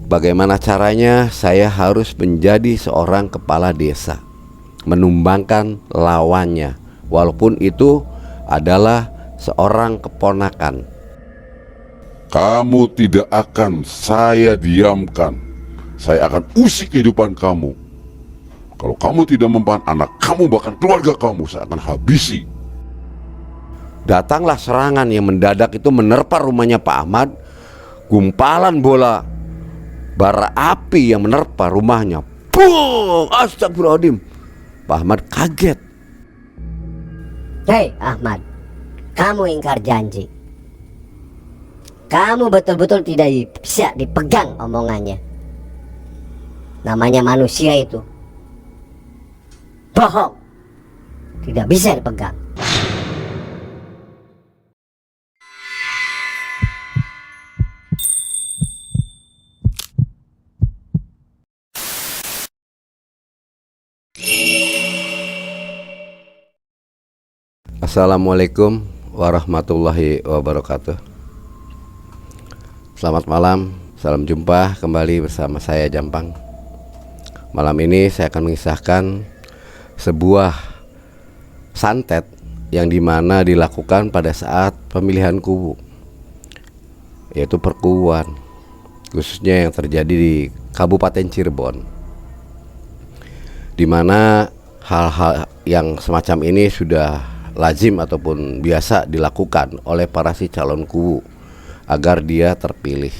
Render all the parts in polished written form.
bagaimana caranya saya harus menjadi seorang kepala desa, menumbangkan lawannya, walaupun itu adalah seorang keponakan. Kamu tidak akan saya diamkan. Saya akan usik kehidupan kamu. Kalau kamu tidak mempan anak kamu bahkan keluarga kamu, saya akan habisi. Datanglah serangan yang mendadak itu menerpa rumahnya Pak Ahmad. Gumpalan bola bara api yang menerpa rumahnya. Bung! Astagfirullahaladzim. Pak Ahmad kaget. Hei Ahmad, kamu ingkar janji. Kamu betul-betul tidak bisa dipegang omongannya. Namanya manusia itu bohong, tidak bisa dipegang. Assalamualaikum warahmatullahi wabarakatuh. Selamat malam, salam jumpa kembali bersama saya Jampang. Malam ini saya akan mengisahkan sebuah santet yang dimana dilakukan pada saat pemilihan kubu, yaitu perkubuan, khususnya yang terjadi di Kabupaten Cirebon, dimana hal-hal yang semacam ini sudah lazim ataupun biasa dilakukan oleh para si calon kubu agar dia terpilih.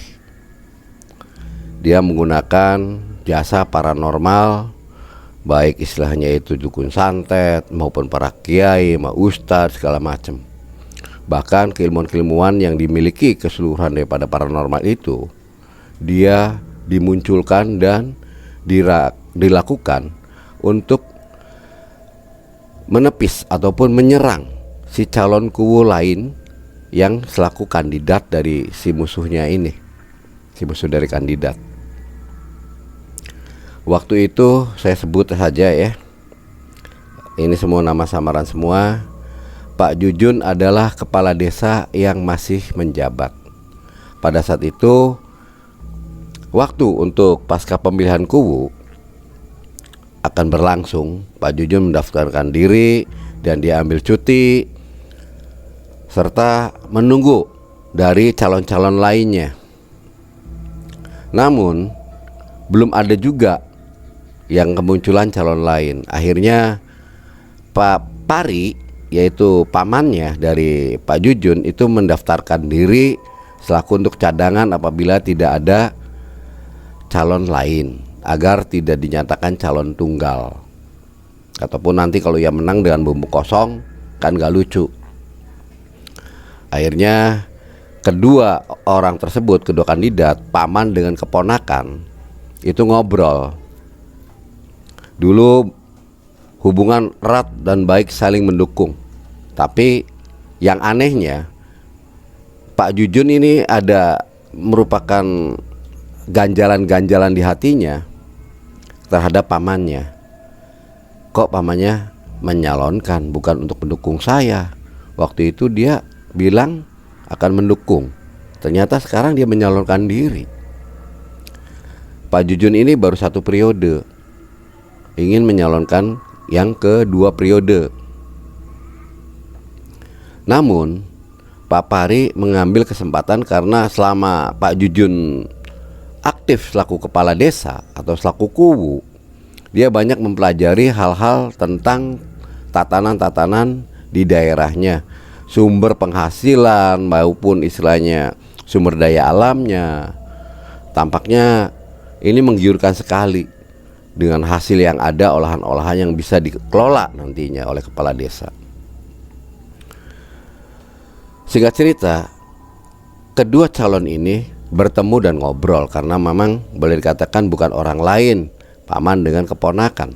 Dia menggunakan jasa paranormal, baik istilahnya itu dukun santet maupun para kiai, ustadz segala macam. Bahkan keilmuan-keilmuan yang dimiliki keseluruhan daripada paranormal itu dia dimunculkan dan dilakukan untuk menepis ataupun menyerang si calon kubu lain yang selaku kandidat dari si musuhnya ini, si musuh dari kandidat. Waktu itu saya sebut saja ya, ini semua nama samaran semua. Pak Jujun adalah kepala desa yang masih menjabat. Pada saat itu waktu untuk pasca pemilihan kubu akan berlangsung, Pak Jujun mendaftarkan diri dan dia ambil cuti serta menunggu dari calon-calon lainnya. Namun belum ada juga yang kemunculan calon lain. Akhirnya Pak Pari, yaitu pamannya dari Pak Jujun, itu mendaftarkan diri selaku untuk cadangan apabila tidak ada calon lain, agar tidak dinyatakan calon tunggal. Ataupun nanti kalau yang menang dengan bumbu kosong kan gak lucu. Akhirnya kedua orang tersebut, kedua kandidat, paman dengan keponakan, itu ngobrol. Dulu hubungan erat dan baik, saling mendukung. Tapi yang anehnya Pak Jujun ini ada merupakan ganjalan-ganjalan di hatinya terhadap pamannya. Kok pamannya menyalonkan bukan untuk mendukung saya? Waktu itu dia bilang akan mendukung, ternyata sekarang dia menyalonkan diri. Pak Jujun ini baru 1 periode, ingin menyalonkan yang kedua periode. Namun Pak Pari mengambil kesempatan karena selama Pak Jujun aktif selaku kepala desa atau selaku kubu, dia banyak mempelajari hal-hal tentang tatanan-tatanan di daerahnya, sumber penghasilan maupun istilahnya sumber daya alamnya. Tampaknya ini menggiurkan sekali dengan hasil yang ada, olahan-olahan yang bisa dikelola nantinya oleh kepala desa. Singkat cerita, kedua calon ini bertemu dan ngobrol karena memang boleh dikatakan bukan orang lain, paman dengan keponakan.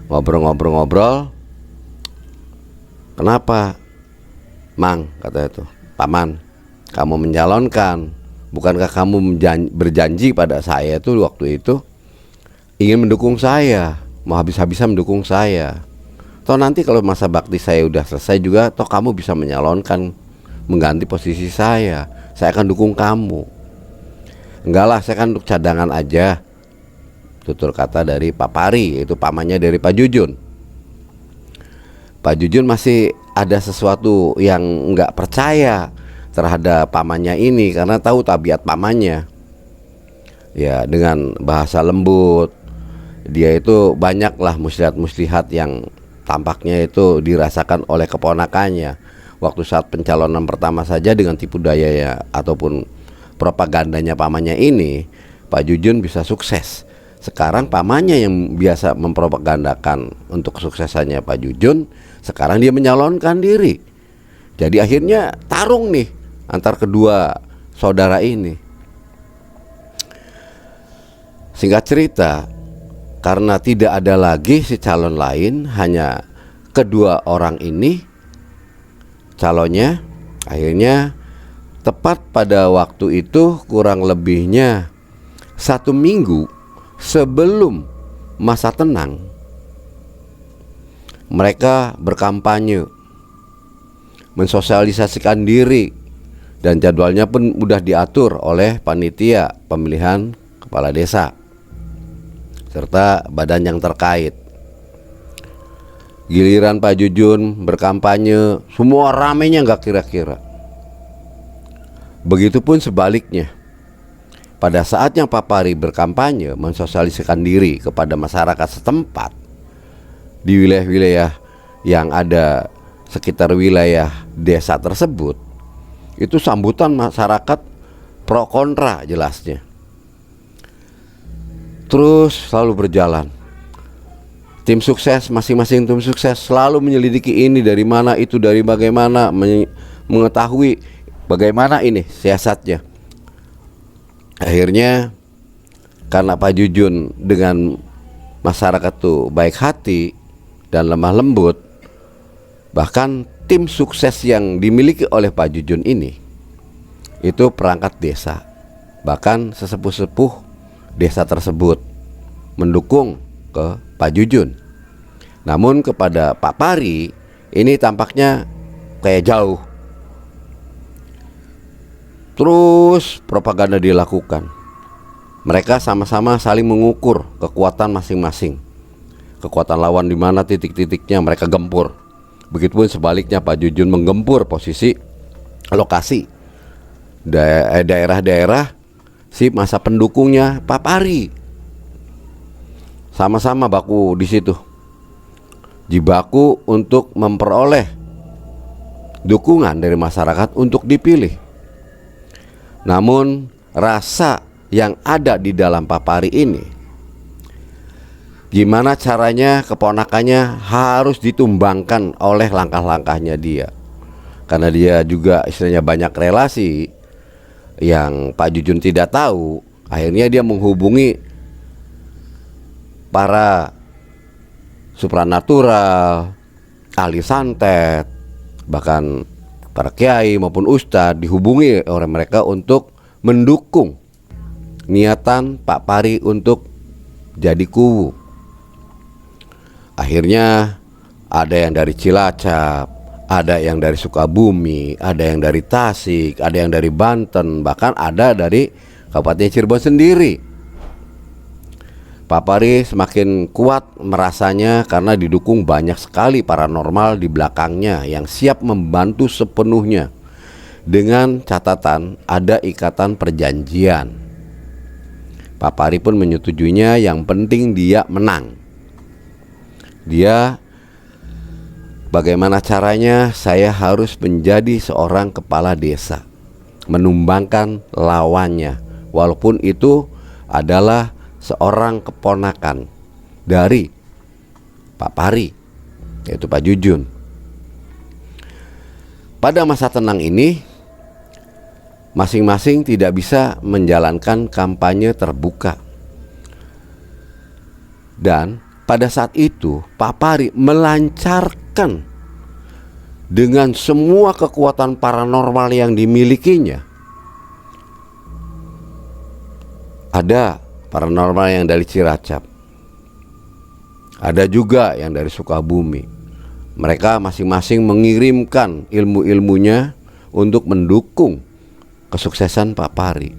Ngobrol-ngobrol, kenapa Mang, kata itu, paman, kamu menyalonkan, bukankah kamu berjanji pada saya itu waktu itu ingin mendukung saya, mau habis-habisan mendukung saya. Toh nanti kalau masa bakti saya udah selesai juga, toh kamu bisa menyalonkan mengganti posisi saya akan dukung kamu. Enggak lah, saya kan untuk cadangan aja, tutur kata dari Pak Pari, yaitu pamannya dari Pak Jujun. Pak Jujun masih ada sesuatu yang nggak percaya terhadap pamannya ini, karena tahu tabiat pamannya. Ya, dengan bahasa lembut, dia itu banyaklah muslihat-muslihat yang tampaknya itu dirasakan oleh keponakannya. Waktu saat pencalonan pertama saja dengan tipu daya ya ataupun propagandanya pamannya ini, Pak Jujun bisa sukses. Sekarang pamannya yang biasa mempropagandakan untuk kesuksesannya Pak Jujun, sekarang dia menyalonkan diri. Jadi akhirnya tarung nih antar kedua saudara ini. Singkat cerita, karena tidak ada lagi si calon lain, hanya kedua orang ini calonnya, akhirnya tepat pada waktu itu kurang lebihnya 1 minggu sebelum masa tenang, mereka berkampanye, mensosialisasikan diri, dan jadwalnya pun mudah diatur oleh panitia pemilihan kepala desa serta badan yang terkait. Giliran Pak Jujun berkampanye, semua ramenya nggak kira-kira. Begitupun sebaliknya, pada saatnya Pak Pari berkampanye mensosialisasikan diri kepada masyarakat setempat di wilayah-wilayah yang ada sekitar wilayah desa tersebut, itu sambutan masyarakat pro kontra jelasnya. Terus selalu berjalan. Tim sukses, masing-masing tim sukses selalu menyelidiki ini dari mana, itu dari bagaimana, mengetahui bagaimana ini siasatnya. Akhirnya karena Pak Jujun dengan masyarakat tuh baik hati dan lemah lembut, bahkan tim sukses yang dimiliki oleh Pak Jujun ini itu perangkat desa, bahkan sesepuh-sepuh desa tersebut mendukung ke Pak Jujun. Namun kepada Pak Pari ini tampaknya kayak jauh. Terus propaganda dilakukan. Mereka sama-sama saling mengukur kekuatan masing-masing. Kekuatan lawan di mana titik-titiknya mereka gempur. Begitupun sebaliknya Pak Jujun menggempur posisi lokasi daerah-daerah si masa pendukungnya Pak Pari. Sama-sama baku di situ. Jibaku untuk memperoleh dukungan dari masyarakat untuk dipilih. Namun rasa yang ada di dalam Pak Pari ini, gimana caranya keponakannya harus ditumbangkan oleh langkah-langkahnya dia. Karena dia juga istilahnya banyak relasi yang Pak Jujun tidak tahu. Akhirnya dia menghubungi para supranatural, ahli santet, bahkan para kiai maupun ustadz, dihubungi oleh mereka untuk mendukung niatan Pak Pari untuk jadi kuwu. Akhirnya ada yang dari Cilacap, ada yang dari Sukabumi, ada yang dari Tasik, ada yang dari Banten, bahkan ada dari Kabupaten Cirebon sendiri. Pak Pari semakin kuat merasanya karena didukung banyak sekali paranormal di belakangnya yang siap membantu sepenuhnya. Dengan catatan ada ikatan perjanjian. Pak Pari pun menyetujuinya, yang penting dia menang. Dia, bagaimana caranya saya harus menjadi seorang kepala desa, menumbangkan lawannya, walaupun itu adalah seorang keponakan dari Pak Pari, yaitu Pak Jujun. Pada masa tenang ini, masing-masing tidak bisa menjalankan kampanye terbuka. Dan pada saat itu Pak Pari melancarkan dengan semua kekuatan paranormal yang dimilikinya. Ada paranormal yang dari Cilacap, ada juga yang dari Sukabumi. Mereka masing-masing mengirimkan ilmu-ilmunya untuk mendukung kesuksesan Pak Pari.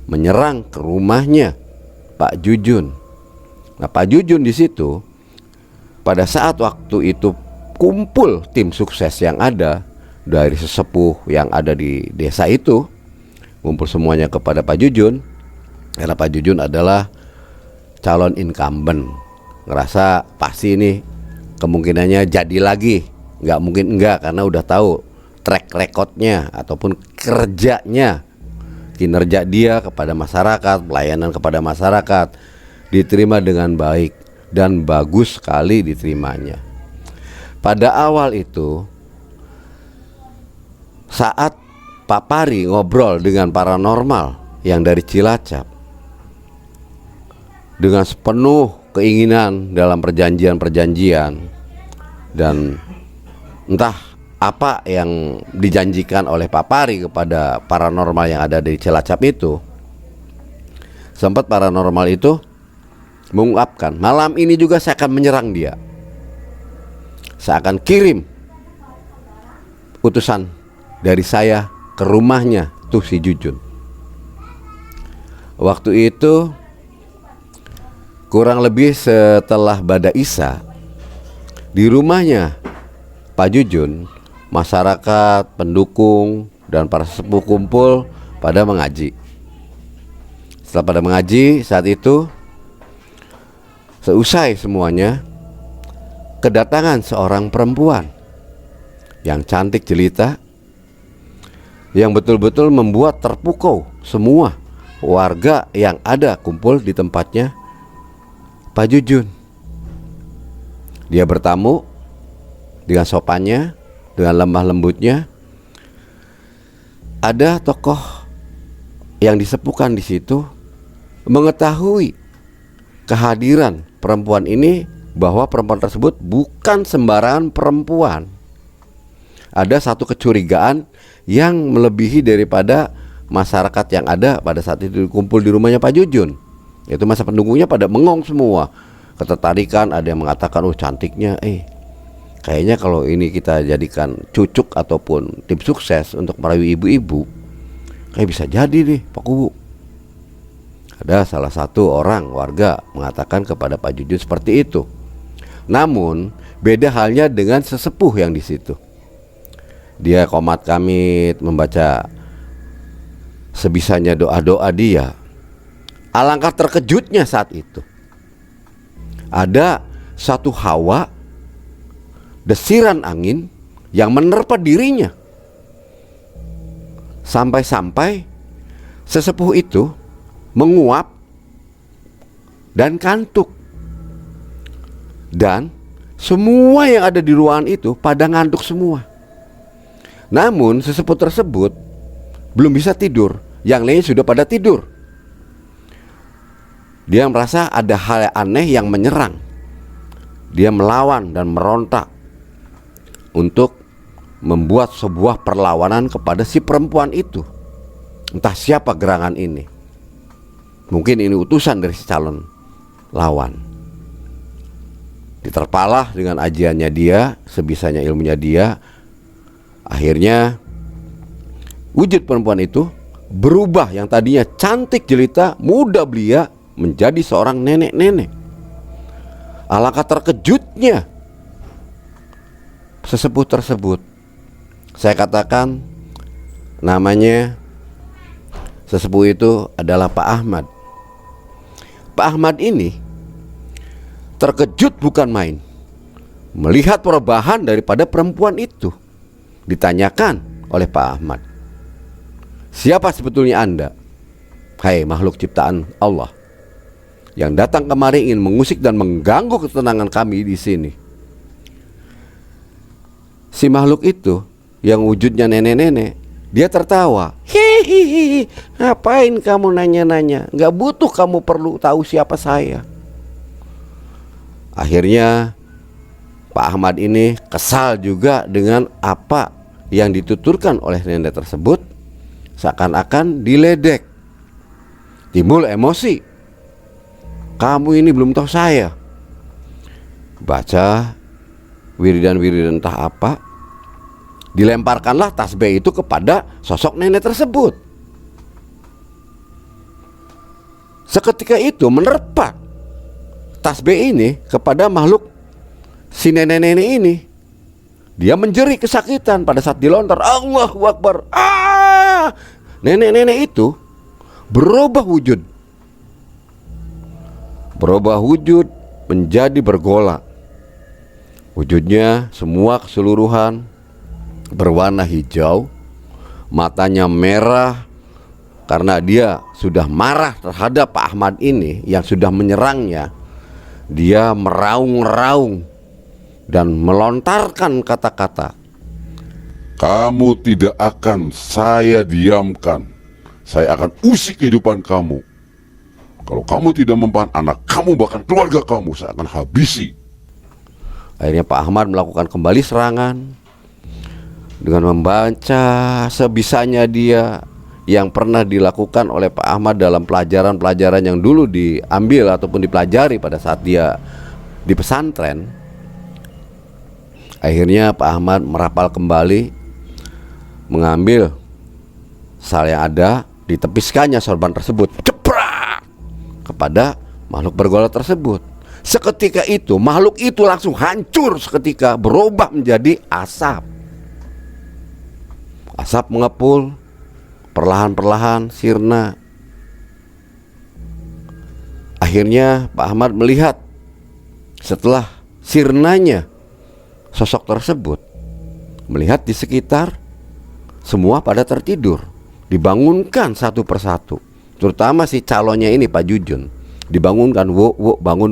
menyerang ke rumahnya Pak Jujun. Nah, Pak Jujun di situ pada saat waktu itu kumpul tim sukses yang ada dari sesepuh yang ada di desa itu, kumpul semuanya kepada Pak Jujun karena Pak Jujun adalah calon incumbent. Ngerasa pasti ini kemungkinannya jadi lagi, nggak mungkin enggak, karena udah tahu track recordnya ataupun kerjanya, kinerja dia kepada masyarakat, pelayanan kepada masyarakat diterima dengan baik dan bagus sekali diterimanya. Pada awal itu saat Pak Pari ngobrol dengan paranormal yang dari Cilacap dengan sepenuh keinginan dalam perjanjian-perjanjian, dan entah apa yang dijanjikan oleh Pak Pari kepada paranormal yang ada di Cilacap itu, sempat paranormal itu mengungkapkan, malam ini juga saya akan menyerang dia. Saya akan kirim utusan dari saya ke rumahnya tuh si Jujun. Waktu itu kurang lebih setelah Bada Isya, di rumahnya Pak Jujun, masyarakat, pendukung, dan para sesepuh kumpul pada mengaji. Setelah pada mengaji saat itu, seusai semuanya, kedatangan seorang perempuan yang cantik jelita, yang betul-betul membuat terpukau semua warga yang ada kumpul di tempatnya Pak Jujun. Dia bertamu dengan sopannya, dengan lemah lembutnya. Ada tokoh yang disepuhkan di situ mengetahui kehadiran perempuan ini, bahwa perempuan tersebut bukan sembarangan perempuan. Ada satu kecurigaan yang melebihi daripada masyarakat yang ada pada saat itu kumpul di rumahnya Pak Jujun. Itu masa pendukungnya pada bengong semua. Ketertarikan, ada yang mengatakan, oh cantiknya, kayaknya kalau ini kita jadikan cucuk ataupun tim sukses untuk merayu ibu-ibu, kayak bisa jadi nih Pak Kubu. Ada salah satu orang warga mengatakan kepada Pak Jujun seperti itu. Namun beda halnya dengan sesepuh yang di situ. Dia qomat kamit membaca sebisanya doa-doa dia. Alangkah terkejutnya saat itu. Ada satu hawa desiran angin yang menerpa dirinya. Sampai-sampai sesepuh itu menguap dan kantuk. Dan semua yang ada di ruangan itu pada ngantuk semua. Namun sesepuh tersebut belum bisa tidur, yang lainnya sudah pada tidur. Dia merasa ada hal aneh yang menyerang. Dia melawan dan merontak untuk membuat sebuah perlawanan kepada si perempuan itu. Entah siapa gerangan ini. Mungkin ini utusan dari si calon lawan. Diterpalah dengan ajiannya dia, sebisanya ilmunya dia. Akhirnya wujud perempuan itu berubah, yang tadinya cantik jelita, muda belia, menjadi seorang nenek-nenek. Alangkah terkejutnya sesepuh tersebut. Saya katakan namanya sesepuh itu adalah Pak Ahmad. Pak Ahmad ini terkejut bukan main melihat perubahan daripada perempuan itu. Ditanyakan oleh Pak Ahmad, siapa sebetulnya Anda? Hai makhluk ciptaan Allah yang datang kemari ingin mengusik dan mengganggu ketenangan kami di sini. Si makhluk itu yang wujudnya nenek-nenek, dia tertawa. Hihihi, ngapain kamu nanya-nanya? Gak butuh kamu perlu tahu siapa saya. Akhirnya Pak Ahmad ini kesal juga dengan apa yang dituturkan oleh nenek tersebut, seakan-akan diledek. Timbul emosi. Kamu ini belum tahu saya. Baca wiridan-wiridan entah apa. Dilemparkanlah tasbih itu kepada sosok nenek tersebut. Seketika itu menerpa tasbih ini kepada makhluk si nenek-nenek ini. Dia menjerit kesakitan pada saat dilontar. Allahu Akbar. Nenek-nenek itu berubah wujud. Berubah wujud menjadi bergolak. Wujudnya semua keseluruhan berwarna hijau. Matanya merah karena dia sudah marah terhadap Pak Ahmad ini yang sudah menyerangnya. Dia meraung-raung dan melontarkan kata-kata. Kamu tidak akan saya diamkan. Saya akan usik kehidupan kamu. Kalau kamu tidak mempan anak kamu bahkan keluarga kamu, saya akan habisi. Akhirnya Pak Ahmad melakukan kembali serangan dengan membaca sebisanya dia yang pernah dilakukan oleh Pak Ahmad dalam pelajaran-pelajaran yang dulu diambil ataupun dipelajari pada saat dia di pesantren. Akhirnya Pak Ahmad merapal kembali, mengambil sal yang ada, ditepiskannya sorban tersebut, jeprak kepada makhluk bergolak tersebut. Seketika itu makhluk itu langsung hancur seketika, berubah menjadi asap. Asap mengepul, perlahan-perlahan sirna. Akhirnya Pak Ahmad melihat setelah sirnanya sosok tersebut, melihat di sekitar semua pada tertidur, dibangunkan satu persatu, terutama si calonnya ini Pak Jujun, dibangunkan. Bangun,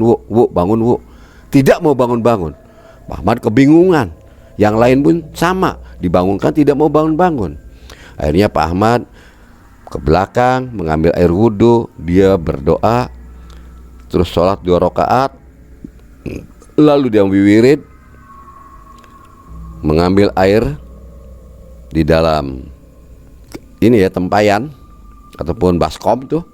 bangun, tidak mau bangun-bangun. Pak Ahmad kebingungan. Yang lain pun sama, dibangunkan tidak mau bangun-bangun. Akhirnya Pak Ahmad ke belakang mengambil air wudhu, dia berdoa, terus sholat 2 rakaat, lalu dia wirid, mengambil air di dalam ini ya, tempayan ataupun baskom tuh,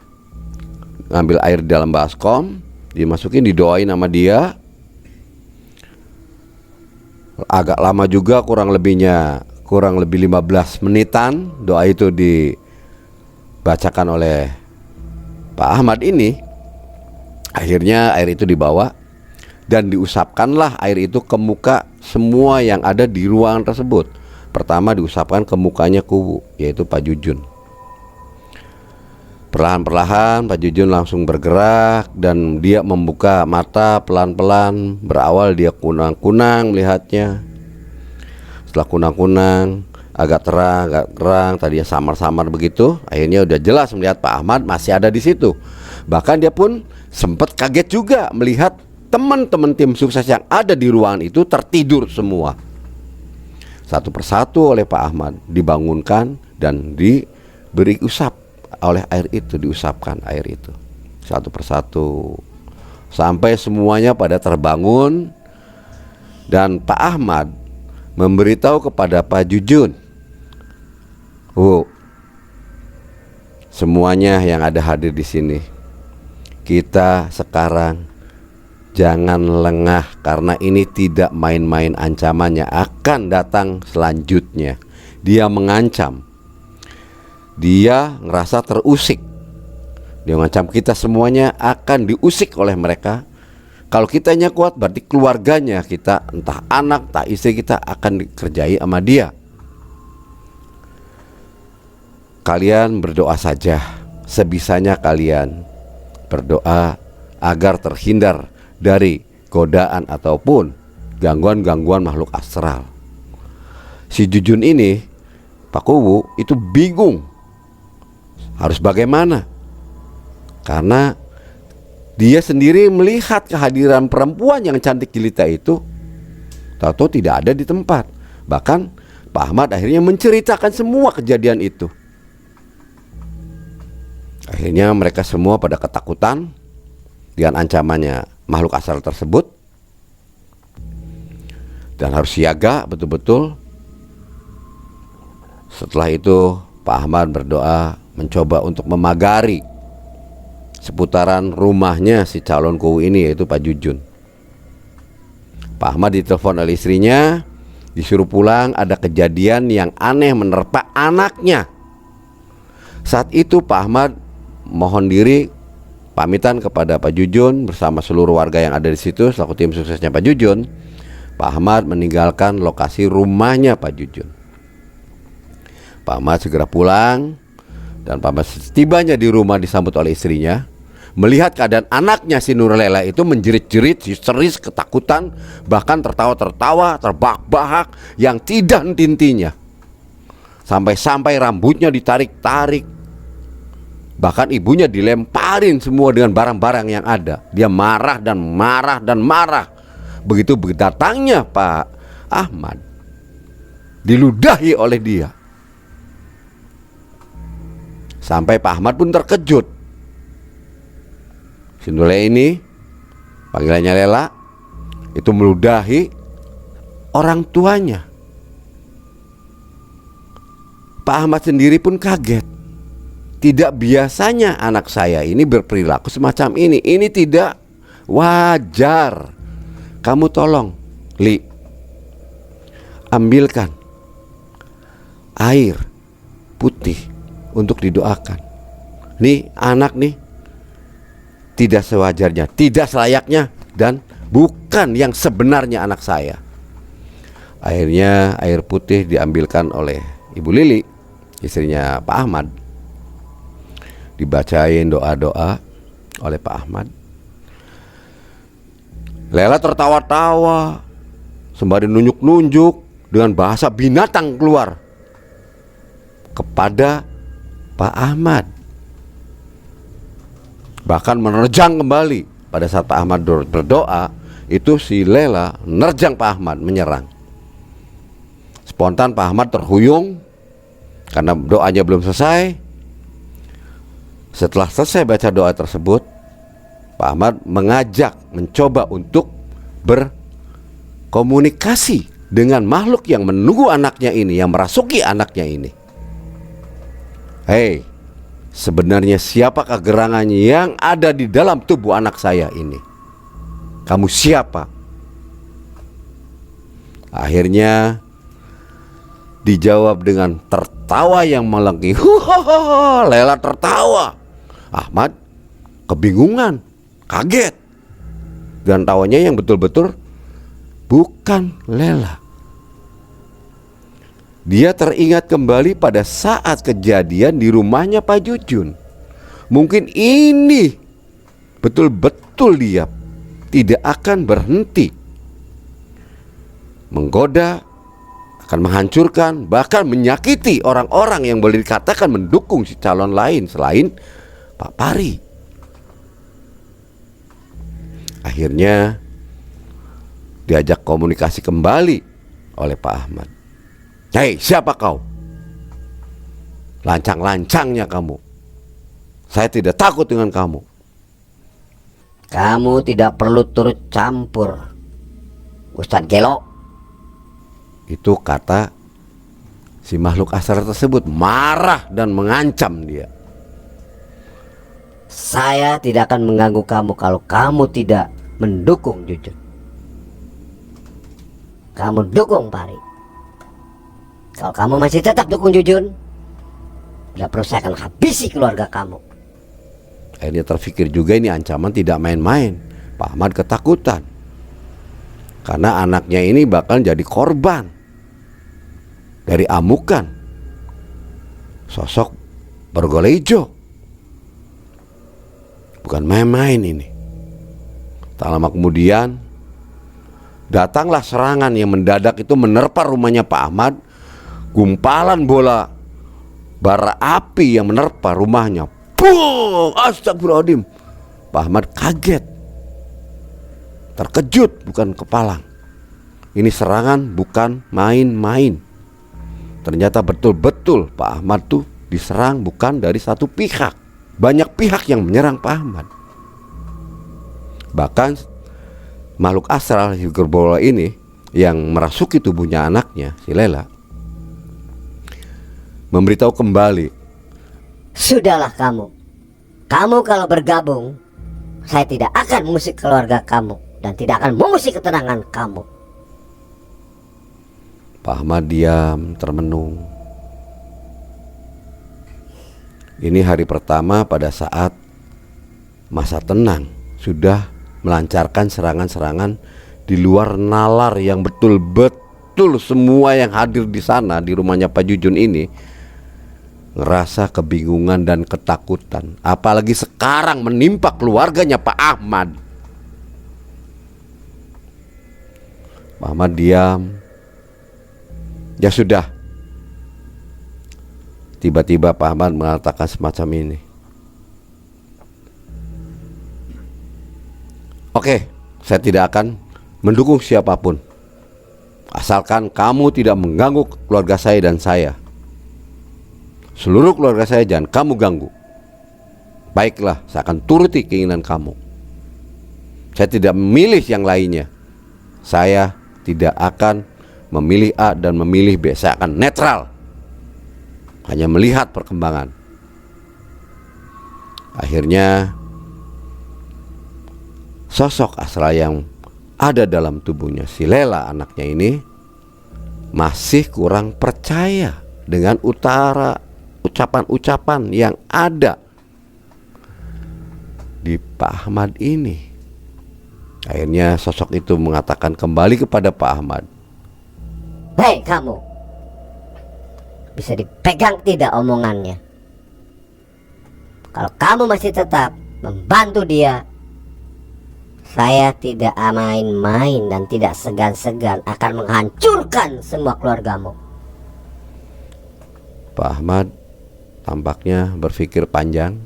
ngambil air di dalam baskom, dimasukin, didoain sama dia. Agak lama juga, kurang lebih 15 menitan doa itu dibacakan oleh Pak Ahmad ini. Akhirnya air itu dibawa dan diusapkanlah air itu ke muka semua yang ada di ruangan tersebut. Pertama diusapkan ke mukanya Kuwu, yaitu Pak Jujun. Perlahan-perlahan Pak Jujun langsung bergerak dan dia membuka mata pelan-pelan. Berawal dia kunang-kunang melihatnya. Setelah kunang-kunang, agak terang, tadinya samar-samar begitu. Akhirnya udah jelas melihat Pak Ahmad masih ada di situ. Bahkan dia pun sempat kaget juga melihat teman-teman tim sukses yang ada di ruangan itu tertidur semua. Satu persatu oleh Pak Ahmad dibangunkan dan diberi usap oleh air itu, diusapkan air itu satu persatu sampai semuanya pada terbangun. Dan Pak Ahmad memberitahu kepada Pak Jujun, semuanya yang ada hadir di sini, kita sekarang jangan lengah karena ini tidak main-main ancamannya akan datang selanjutnya. Dia mengancam, dia ngerasa terusik. Dia mengancam kita semuanya akan diusik oleh mereka. Kalau kitanya kuat berarti keluarganya kita, entah anak, entah istri kita akan dikerjai sama dia. Kalian berdoa saja, sebisanya kalian berdoa agar terhindar dari godaan ataupun gangguan-gangguan makhluk astral. Si Jujun ini, Pak Kuwu, itu bingung harus bagaimana, karena dia sendiri melihat kehadiran perempuan yang cantik jelita itu, tahu-tahu tidak ada di tempat. Bahkan Pak Ahmad akhirnya menceritakan semua kejadian itu. Akhirnya mereka semua pada ketakutan dengan ancamannya makhluk astral tersebut dan harus siaga betul-betul. Setelah itu Pak Ahmad berdoa mencoba untuk memagari seputaran rumahnya si calon Kuwu ini, yaitu Pak Jujun. Pak Ahmad ditelepon oleh istrinya, disuruh pulang, ada kejadian yang aneh menerpa anaknya. Saat itu Pak Ahmad mohon diri pamitan kepada Pak Jujun bersama seluruh warga yang ada di situ selaku tim suksesnya Pak Jujun, Pak Ahmad meninggalkan lokasi rumahnya Pak Jujun. Pak Ahmad segera pulang, dan Pak Ahmad setibanya di rumah disambut oleh istrinya. Melihat keadaan anaknya si Nurlela itu menjerit-jerit, histeris, ketakutan, bahkan tertawa-tertawa, terbahak-bahak yang tidak henti-hentinya. Sampai-sampai rambutnya ditarik-tarik. Bahkan ibunya dilemparin semua dengan barang-barang yang ada. Dia marah dan marah dan marah. Begitu datangnya Pak Ahmad, diludahi oleh dia. Sampai Pak Ahmad pun terkejut. Si Nurlela ini, panggilannya Lela, itu meludahi orang tuanya. Pak Ahmad sendiri pun kaget. Tidak biasanya anak saya ini berperilaku semacam ini. Ini tidak wajar. Kamu tolong, Li, ambilkan air putih untuk didoakan. Nih anak nih tidak sewajarnya, tidak selayaknya, dan bukan yang sebenarnya anak saya. Akhirnya air putih diambilkan oleh Ibu Lili, istrinya Pak Ahmad. Dibacain doa-doa oleh Pak Ahmad. Lela tertawa-tawa sembari nunjuk-nunjuk dengan bahasa binatang keluar kepada Pak Ahmad. Bahkan menerjang kembali. Pada saat Pak Ahmad berdoa, itu si Lela menerjang Pak Ahmad, menyerang. Spontan Pak Ahmad terhuyung karena doanya belum selesai. Setelah selesai baca doa tersebut, Pak Ahmad mencoba untuk berkomunikasi dengan makhluk yang menunggu anaknya ini, yang merasuki anaknya ini. Hei, sebenarnya siapakah gerangannya yang ada di dalam tubuh anak saya ini? Kamu siapa? Akhirnya dijawab dengan tertawa yang melengking. Lela tertawa. Ahmad kebingungan, kaget. Dan tawanya yang betul-betul bukan Lela. Dia teringat kembali pada saat kejadian di rumahnya Pak Jujun. Mungkin ini betul-betul dia tidak akan berhenti menggoda, akan menghancurkan, bahkan menyakiti orang-orang yang boleh dikatakan mendukung si calon lain selain Pak Pari. Akhirnya diajak komunikasi kembali oleh Pak Ahmad. Hei, siapa kau? Lancang-lancangnya kamu. Saya tidak takut dengan kamu. Kamu tidak perlu turut campur, Ustadz Gelo. Itu kata si makhluk asar tersebut, marah dan mengancam dia. Saya tidak akan mengganggu kamu kalau kamu tidak mendukung Jujun. Kamu dukung Pari. Kalau kamu masih tetap dukung Jujun, bila perlu saya akan habisi keluarga kamu. Akhirnya terfikir juga ini ancaman tidak main-main. Pak Ahmad ketakutan karena anaknya ini bakal jadi korban dari amukan sosok bergoleh hijau. Bukan main-main ini. Tak lama kemudian datanglah serangan yang mendadak itu menerpa rumahnya Pak Ahmad. Gumpalan bola bara api yang menerpa rumahnya. Boom! Astagfirullahaladzim. Pak Ahmad kaget, terkejut, bukan kepalang. Ini serangan bukan main-main. Ternyata betul-betul Pak Ahmad tuh diserang bukan dari satu pihak. Banyak pihak yang menyerang Pak Ahmad. Bahkan makhluk astral hiperbola ini yang merasuki tubuhnya anaknya, si Lela, memberitahu kembali, sudahlah kamu. Kamu kalau bergabung, saya tidak akan mengusik keluarga kamu dan tidak akan mengusik ketenangan kamu. Pak Ahmad diam, termenung. Ini hari pertama pada saat masa tenang, sudah melancarkan serangan-serangan di luar nalar yang betul-betul semua yang hadir di sana di rumahnya Pak Jujun ini ngerasa kebingungan dan ketakutan. Apalagi sekarang menimpa keluarganya Pak Ahmad. Pak Ahmad diam. Ya sudah. Tiba-tiba Pak Ahmad mengatakan semacam ini. Oke, saya tidak akan mendukung siapapun, asalkan kamu tidak mengganggu keluarga saya dan saya. Seluruh keluarga saya jangan kamu ganggu. Baiklah, saya akan turuti keinginan kamu. Saya tidak memilih yang lainnya. Saya tidak akan memilih A dan memilih B. Saya akan netral, hanya melihat perkembangan. Akhirnya sosok Asra yang ada dalam tubuhnya si Lela anaknya ini masih kurang percaya dengan ucapan-ucapan yang ada di Pak Ahmad ini. Akhirnya sosok itu mengatakan kembali kepada Pak Ahmad, "Hei kamu, bisa dipegang tidak omongannya? Kalau kamu masih tetap membantu dia, saya tidak main-main dan tidak segan-segan akan menghancurkan semua keluargamu." Pak Ahmad tampaknya berpikir panjang.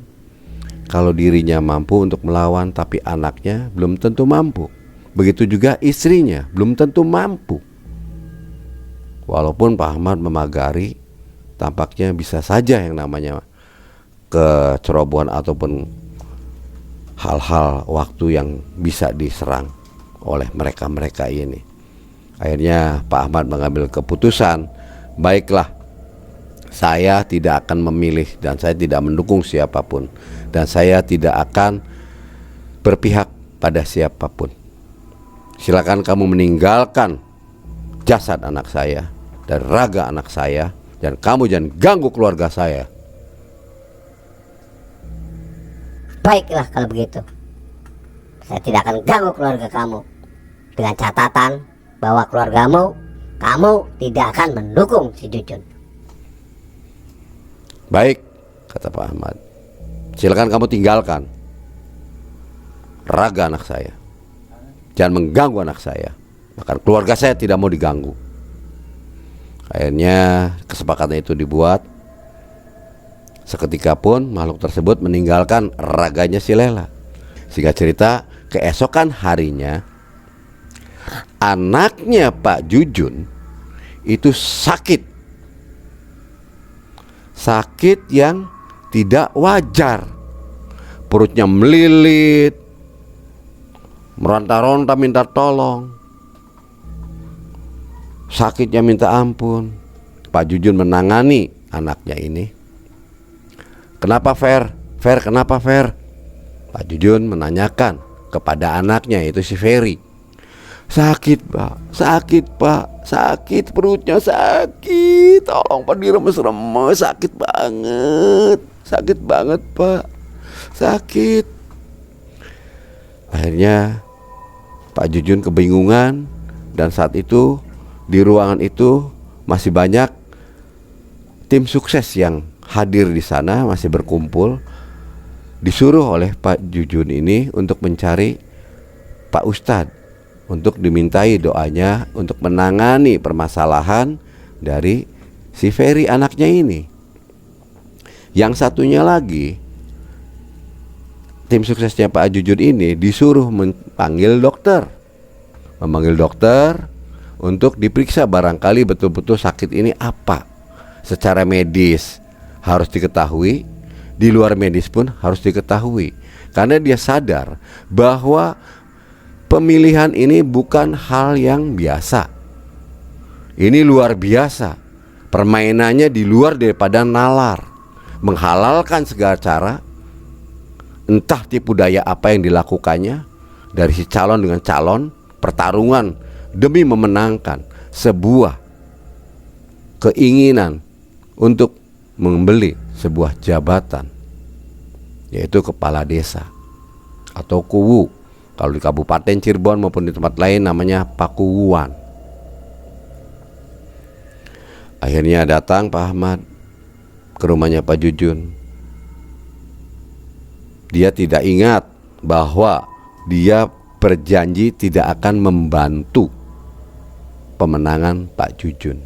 Kalau dirinya mampu untuk melawan, tapi anaknya belum tentu mampu. Begitu juga istrinya belum tentu mampu. Walaupun Pak Ahmad memagari, tampaknya bisa saja yang namanya kecerobohan ataupun hal-hal waktu yang bisa diserang oleh mereka-mereka ini. Akhirnya Pak Ahmad mengambil keputusan, baiklah, saya tidak akan memilih dan saya tidak mendukung siapapun, dan saya tidak akan berpihak pada siapapun. Silakan kamu meninggalkan jasad anak saya dan raga anak saya, dan kamu jangan ganggu keluarga saya. Baiklah kalau begitu, saya tidak akan ganggu keluarga kamu, dengan catatan bahwa keluargamu, kamu tidak akan mendukung si Jujun. Baik, kata Pak Ahmad, silakan kamu tinggalkan raga anak saya, jangan mengganggu anak saya, bahkan keluarga saya tidak mau diganggu. Akhirnya kesepakatan itu dibuat. Seketika pun makhluk tersebut meninggalkan raganya si Lela. Singkat cerita, keesokan harinya anaknya Pak Jujun itu sakit. Sakit yang tidak wajar. Perutnya melilit, meronta-ronta minta tolong. Sakitnya minta ampun. Pak Jujun menangani anaknya ini. Kenapa Fer? Fer, kenapa Fer? Pak Jujun menanyakan kepada anaknya, itu si Ferry. Sakit Pak, sakit Pak, sakit perutnya sakit. Tolong Pak diremes-remes, sakit banget Pak, sakit. Akhirnya Pak Jujun kebingungan, dan saat itu di ruangan itu masih banyak tim sukses yang hadir di sana, masih berkumpul. Disuruh oleh Pak Jujun ini untuk mencari Pak Ustadz, untuk dimintai doanya untuk menangani permasalahan dari si Ferry anaknya ini. Yang satunya lagi, tim suksesnya Pak Jujun ini disuruh memanggil dokter untuk diperiksa, barangkali betul-betul sakit ini apa. Secara medis harus diketahui, di luar medis pun harus diketahui, karena dia sadar bahwa pemilihan ini bukan hal yang biasa. Ini luar biasa. Permainannya di luar daripada nalar. Menghalalkan segala cara, entah tipu daya apa yang dilakukannya, dari si calon dengan calon, pertarungan demi memenangkan sebuah keinginan untuk membeli sebuah jabatan, yaitu kepala desa. atau Kuwu. Kalau di Kabupaten Cirebon maupun di tempat lain namanya Pakuwuan. Akhirnya datang Pak Ahmad ke rumahnya Pak Jujun. Dia tidak ingat bahwa dia berjanji tidak akan membantu pemenangan Pak Jujun.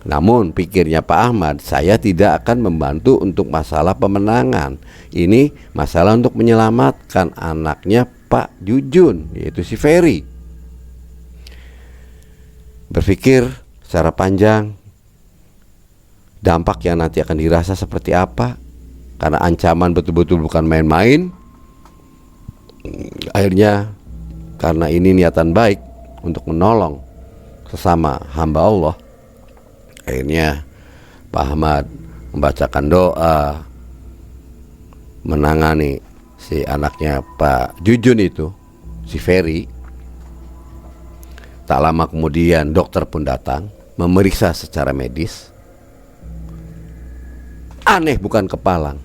Namun pikirnya Pak Ahmad, saya tidak akan membantu untuk masalah pemenangan. Ini masalah untuk menyelamatkan anaknya Pak Jujun, yaitu si Ferry. Berpikir secara panjang, dampak yang nanti akan dirasa seperti apa, karena ancaman betul-betul bukan main-main. Akhirnya karena ini niatan baik untuk menolong sesama hamba Allah, akhirnya Pak Ahmad membacakan doa menangani si anaknya Pak Jujun itu, si Ferry. Tak lama kemudian dokter pun datang memeriksa secara medis. Aneh bukan kepalang.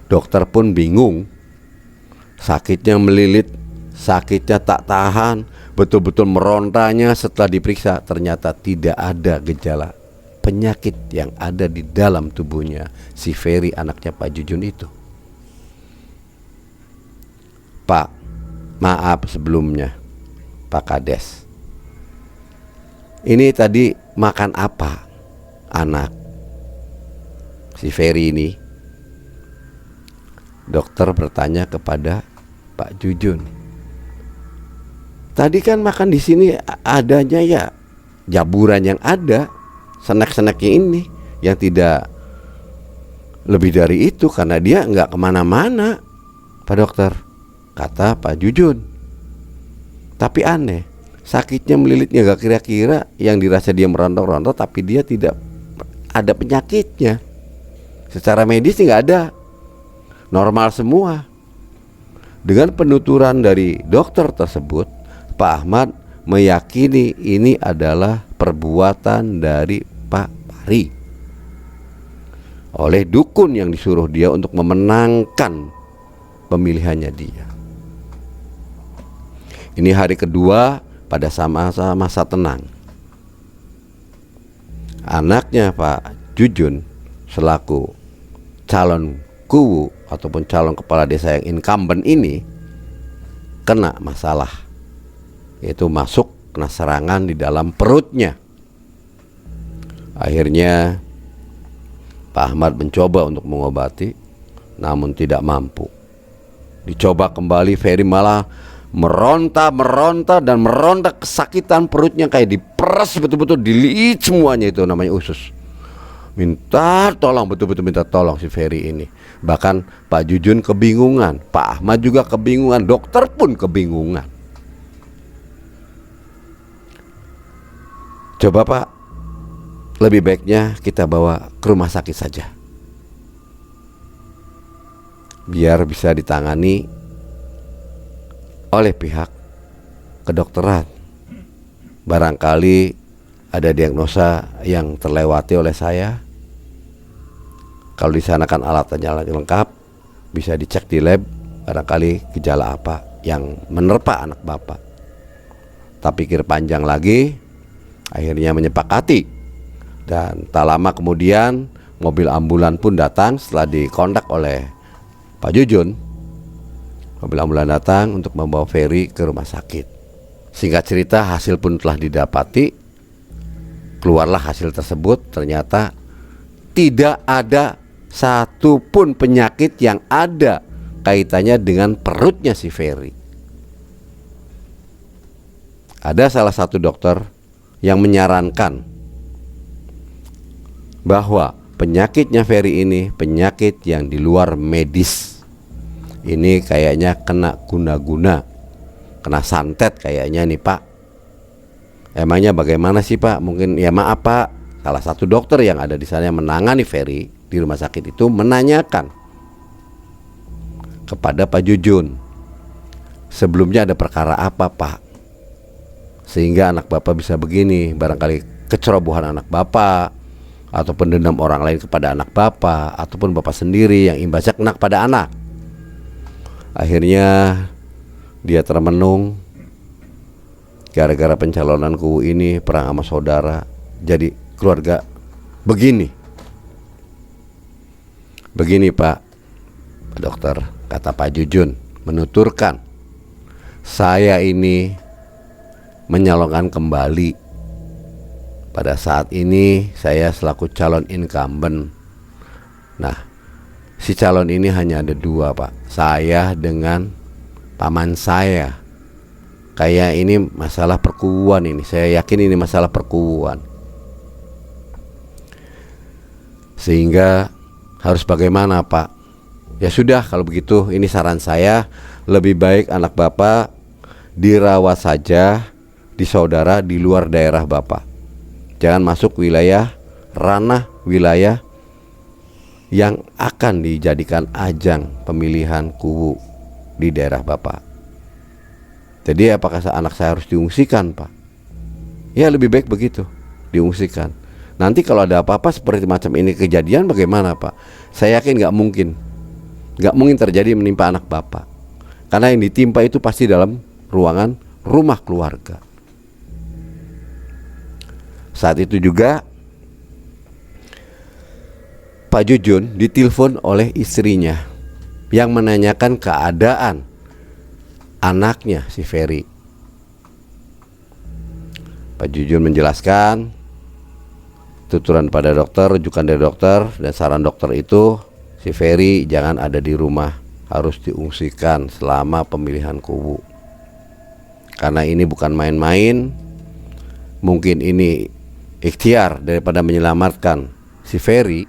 Dokter pun bingung. Sakitnya melilit, sakitnya tak tahan, betul-betul merontanya. Setelah diperiksa ternyata tidak ada gejala penyakit yang ada di dalam tubuhnya si Ferry, anaknya Pak Jujun itu. Pak, maaf sebelumnya Pak Kades. Ini tadi makan apa anak si Ferry ini? Dokter bertanya kepada Pak Jujun. Tadi kan makan di sini adanya ya jaburan yang ada, snack-snacknya ini yang tidak lebih dari itu, karena dia nggak kemana-mana, Pak Dokter, kata Pak Jujun. Tapi aneh, sakitnya melilitnya gak kira-kira, yang dirasa dia merontok-rontok tapi dia tidak ada penyakitnya. Secara medis nggak ada, normal semua. Dengan penuturan dari dokter tersebut, Pak Ahmad meyakini ini adalah perbuatan dari Pak Pari oleh dukun yang disuruh dia untuk memenangkan pemilihannya dia. Ini hari kedua pada masa tenang. Anaknya Pak Jujun selaku calon Kuwu ataupun calon kepala desa yang incumbent ini kena masalah, yaitu kena serangan di dalam perutnya. Akhirnya Pak Ahmad mencoba untuk mengobati, namun tidak mampu. Dicoba kembali, Ferry malah meronta dan meronta, kesakitan perutnya kayak diperas betul-betul, dililit semuanya, itu namanya usus. Minta tolong, betul-betul minta tolong si Ferry ini. Bahkan Pak Jujun kebingungan, Pak Ahmad juga kebingungan, dokter pun kebingungan. Coba Pak, lebih baiknya kita bawa ke rumah sakit saja, biar bisa ditangani oleh pihak kedokteran. Barangkali ada diagnosa yang terlewati oleh saya. Kalau di sana kan alatnya lengkap, bisa dicek di lab, barangkali gejala apa yang menerpa anak bapak. Tak pikir panjang lagi, akhirnya menyepakati. Dan tak lama kemudian mobil ambulan pun datang setelah dikontak oleh Pak Jujun. Mobil ambulan datang untuk membawa Ferry ke rumah sakit. Singkat cerita, hasil pun telah didapati. Keluarlah hasil tersebut, ternyata tidak ada satu pun penyakit yang ada kaitannya dengan perutnya si Ferry. Ada salah satu dokter yang menyarankan bahwa penyakitnya Ferry ini penyakit yang di luar medis. Ini kayaknya kena guna-guna, kena santet kayaknya nih Pak. Emangnya bagaimana sih Pak? Mungkin ya maaf Pak, salah satu dokter yang ada di sana yang menangani Ferry di rumah sakit itu menanyakan kepada Pak Jujun, sebelumnya ada perkara apa Pak, sehingga anak bapak bisa begini? Barangkali kecerobohan anak bapak, ataupun dendam orang lain kepada anak bapak, ataupun bapak sendiri yang imbasnya kena kepada anak. Akhirnya dia termenung. Gara-gara pencalonan kubu ini, perang sama saudara, jadi keluarga begini. Begini Pak Dokter, kata Pak Jujun, menuturkan, saya ini menyalonkan kembali. Pada saat ini saya selaku calon incumbent. Nah, si calon ini hanya ada dua Pak, saya dengan paman saya. Kayak ini masalah perkubuan ini, saya yakin ini masalah perkubuan. Sehingga harus bagaimana Pak? Ya sudah, kalau begitu ini saran saya, lebih baik anak Bapak dirawat saja di saudara di luar daerah Bapak. Jangan masuk wilayah, ranah wilayah yang akan dijadikan ajang pemilihan kubu di daerah Bapak. Jadi apakah anak saya harus diungsikan Pak? Ya lebih baik begitu, diungsikan. Nanti kalau ada apa-apa seperti macam ini kejadian bagaimana Pak? Saya yakin gak mungkin terjadi menimpa anak Bapak. Karena yang ditimpa itu pasti dalam ruangan rumah keluarga. Saat itu juga Pak Jujun ditelepon oleh istrinya yang menanyakan keadaan anaknya si Ferry. Pak Jujun menjelaskan tuturan pada dokter, rujukan dari dokter, dan saran dokter itu si Ferry jangan ada di rumah, harus diungsikan selama pemilihan kubu. Karena ini bukan main-main, mungkin ini ikhtiar daripada menyelamatkan si Ferry,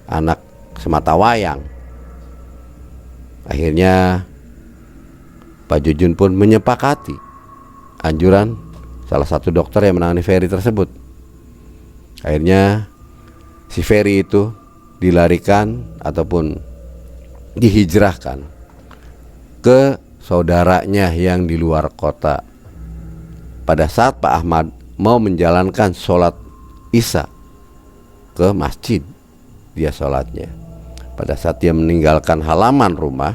anak sematawayang. Akhirnya Pak Jujun pun menyepakati anjuran salah satu dokter yang menangani Ferry tersebut. Akhirnya si Ferry itu dilarikan ataupun dihijrahkan ke saudaranya yang di luar kota. Pada saat Pak Ahmad mau menjalankan sholat Isya ke masjid, dia sholatnya. Pada saat dia meninggalkan halaman rumah,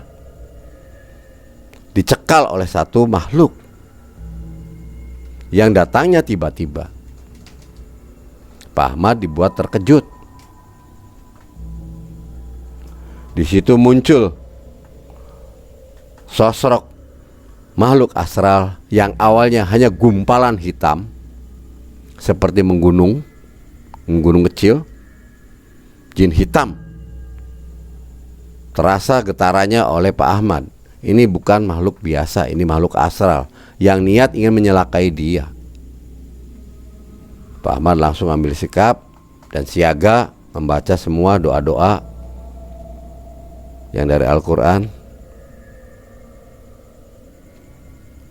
dicekal oleh satu makhluk yang datangnya tiba-tiba. Pak Ahmad dibuat terkejut. Di situ muncul sosok makhluk astral yang awalnya hanya gumpalan hitam seperti menggunung kecil, jin hitam. Terasa getarannya oleh Pak Ahmad. Ini bukan makhluk biasa, ini makhluk astral yang niat ingin menyelakai dia. Pak Ahmad langsung ambil sikap dan siaga membaca semua doa-doa yang dari Al-Quran,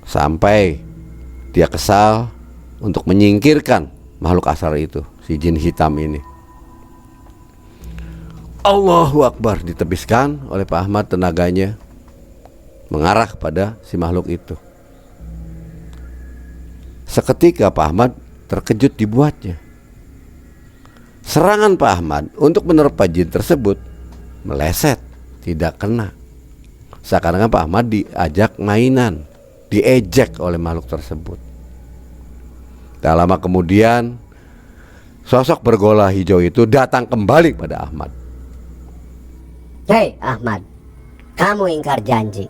sampai dia kesal untuk menyingkirkan makhluk astral itu, si jin hitam ini. Allahu Akbar, ditebiskan oleh Pak Ahmad tenaganya mengarah kepada si makhluk itu. Seketika Pak Ahmad terkejut dibuatnya. Serangan Pak Ahmad untuk menerpa jin tersebut meleset, tidak kena. Seakan-akan Pak Ahmad diajak mainan, diejek oleh makhluk tersebut. Tak lama kemudian sosok bergola hijau itu datang kembali pada Ahmad. Hei Ahmad, kamu ingkar janji.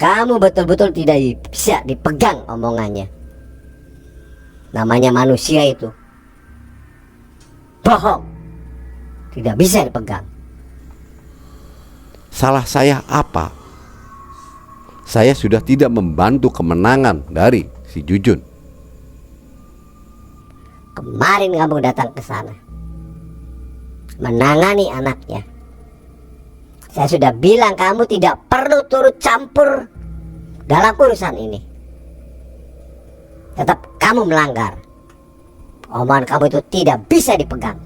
Kamu betul-betul tidak bisa dipegang omongannya. Namanya manusia itu bohong, tidak bisa dipegang. Salah saya apa? Saya sudah tidak membantu kemenangan dari si Jujun. Kemarin kamu datang ke sana menangani anaknya. Saya sudah bilang kamu tidak perlu turut campur dalam urusan ini. Tetap kamu melanggar. Omongan kamu itu tidak bisa dipegang.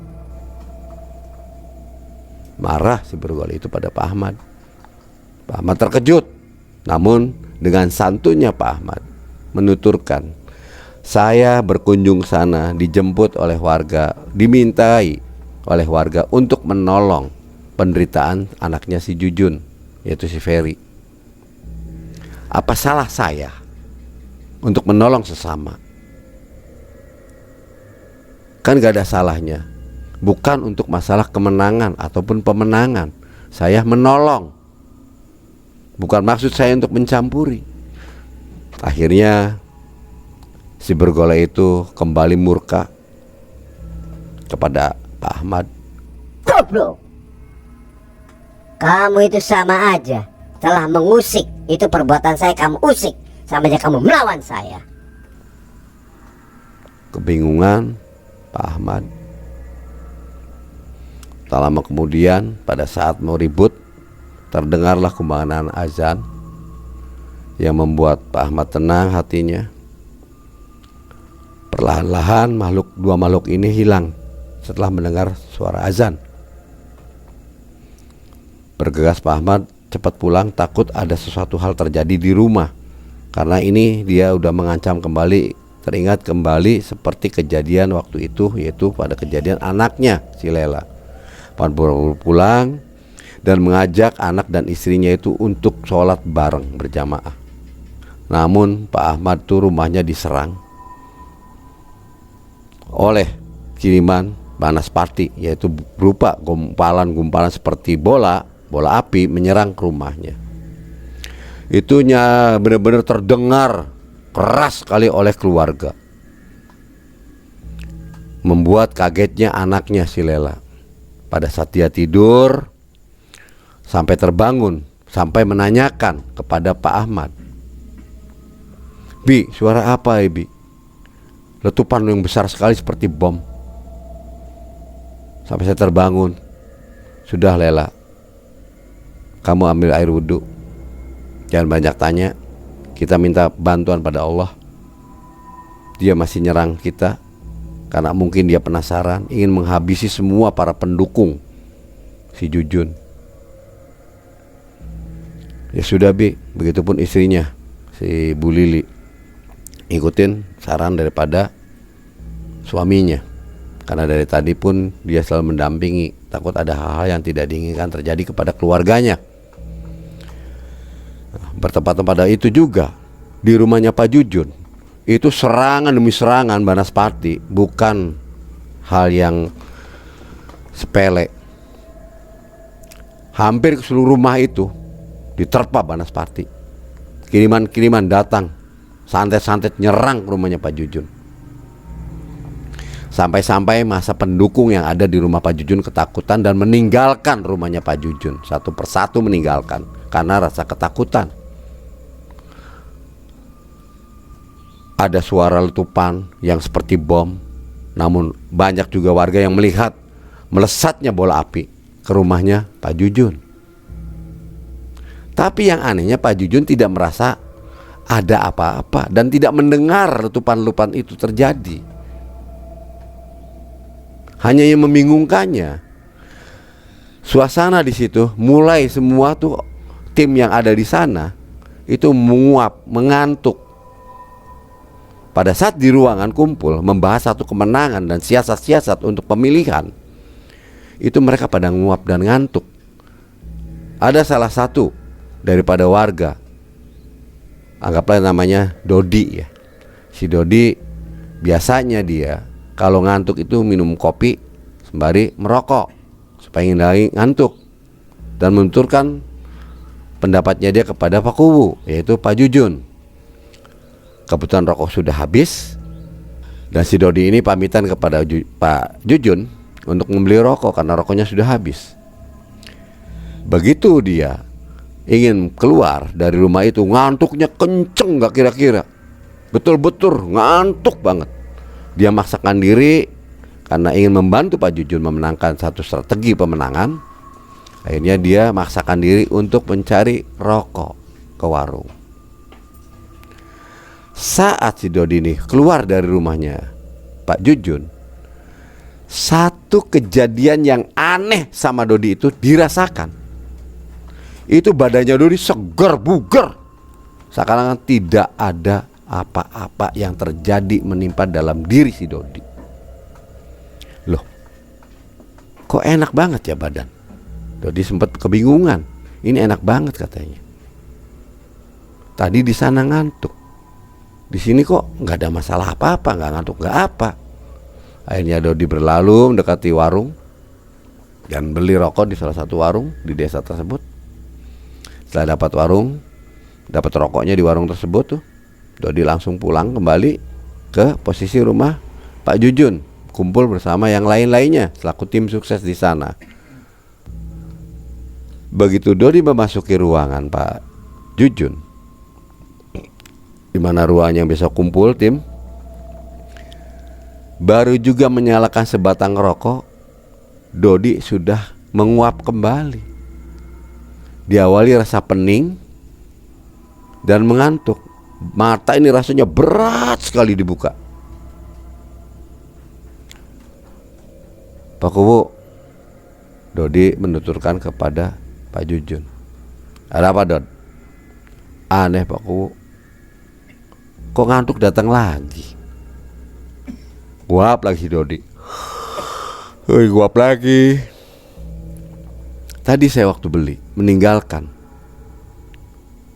Marah si bergola itu pada Pak Ahmad. Pak Ahmad terkejut. Namun dengan santunnya Pak Ahmad menuturkan, saya berkunjung sana dijemput oleh warga, dimintai oleh warga untuk menolong penderitaan anaknya si Jujun. yaitu si Ferry. Apa salah saya untuk menolong sesama? Kan gak ada salahnya. Bukan untuk masalah kemenangan ataupun pemenangan. Saya menolong. Bukan maksud saya untuk mencampuri. Akhirnya si bergolek itu kembali murka kepada Pak Ahmad. Goblok. Kamu itu sama aja telah mengusik. Itu perbuatan saya kamu usik. Sama aja kamu melawan saya. Kebingungan Pak Ahmad. Tak lama kemudian, pada saat mau ribut, terdengarlah kumandang azan yang membuat Pak Ahmad tenang hatinya. Perlahan-lahan dua makhluk ini hilang setelah mendengar suara azan. Bergegas Pak Ahmad cepat pulang, takut ada sesuatu hal terjadi di rumah. Karena ini dia udah mengancam kembali, teringat kembali seperti kejadian waktu itu, yaitu pada kejadian anaknya si Lela. Pak pulang dan mengajak anak dan istrinya itu untuk sholat bareng berjamaah. Namun Pak Ahmad tuh rumahnya diserang oleh kiriman Banaspati, yaitu berupa gumpalan-gumpalan seperti bola api menyerang ke rumahnya. Itunya benar-benar terdengar keras sekali oleh keluarga, membuat kagetnya anaknya si Lela. Pada saat dia tidur sampai terbangun, sampai menanyakan kepada Pak Ahmad, "Bi, suara apa ya, Bi? Letupan yang besar sekali seperti bom." Sampai saya terbangun. "Sudah Lela, kamu ambil air wudhu, jangan banyak tanya. Kita minta bantuan pada Allah. Dia masih nyerang kita karena mungkin dia penasaran, ingin menghabisi semua para pendukung si Jujun." Ya sudah Bi, begitupun istrinya si Bu Lili, ikutin saran daripada suaminya. Karena dari tadi pun dia selalu mendampingi, takut ada hal-hal yang tidak diinginkan terjadi kepada keluarganya. Bertepatan pada itu juga di rumahnya Pak Jujun, itu serangan demi serangan Banaspati, bukan hal yang sepele. Hampir ke seluruh rumah itu diterpa Banaspati. Kiriman-kiriman datang, santet-santet nyerang ke rumahnya Pak Jujun. Sampai-sampai masa pendukung yang ada di rumah Pak Jujun ketakutan dan meninggalkan rumahnya Pak Jujun. Satu persatu meninggalkan karena rasa ketakutan. Ada suara letupan yang seperti bom. Namun banyak juga warga yang melihat melesatnya bola api ke rumahnya Pak Jujun. Tapi yang anehnya Pak Jujun tidak merasa ada apa-apa dan tidak mendengar letupan-letupan itu terjadi. Hanya yang membingungkannya, suasana di situ mulai semua tuh tim yang ada di sana itu menguap, mengantuk. Pada saat di ruangan kumpul membahas satu kemenangan dan siasat-siasat untuk pemilihan, itu mereka pada nguap dan ngantuk. Ada salah satu daripada warga, anggaplah namanya Dodi ya. Si Dodi biasanya dia kalau ngantuk itu minum kopi sembari merokok supaya hindari ngantuk, dan menuturkan pendapatnya dia kepada Pak Kuwu, yaitu Pak Jujun. Kebetulan rokok sudah habis dan si Dodi ini pamitan kepada Pak Jujun untuk membeli rokok karena rokoknya sudah habis. Begitu dia ingin keluar dari rumah itu, ngantuknya kenceng gak kira-kira, betul-betul ngantuk banget. Dia maksakan diri karena ingin membantu Pak Jujun memenangkan satu strategi pemenangan. Akhirnya dia maksakan diri untuk mencari rokok ke warung. Saat si Dodi ini keluar dari rumahnya Pak Jujun, satu kejadian yang aneh sama Dodi itu dirasakan. Itu badannya Dodi segar bugar, seakan-akan tidak ada apa-apa yang terjadi menimpa dalam diri si Dodi. Loh, kok enak banget ya badan? Dodi sempat kebingungan. ini enak banget katanya. Tadi di sana ngantuk, di sini kok nggak ada masalah apa-apa, nggak ngantuk nggak apa. Akhirnya Dodi berlalu mendekati warung dan beli rokok di salah satu warung di desa tersebut. Setelah dapat rokoknya di warung tersebut tuh, Dodi langsung pulang kembali ke posisi rumah Pak Jujun, kumpul bersama yang lain-lainnya selaku tim sukses di sana. Begitu Dodi memasuki ruangan Pak Jujun, di mana ruangan yang biasa kumpul tim, baru juga menyalakan sebatang rokok, Dodi sudah menguap kembali. Diawali rasa pening dan mengantuk. Mata ini rasanya berat sekali dibuka. Pak Kuwu, Dodi menuturkan kepada Pak Jujun, ada apa Dod? Aneh Pak Kuwu, kok ngantuk datang lagi? Guap lagi Dodi. Guap lagi. Tadi saya waktu beli meninggalkan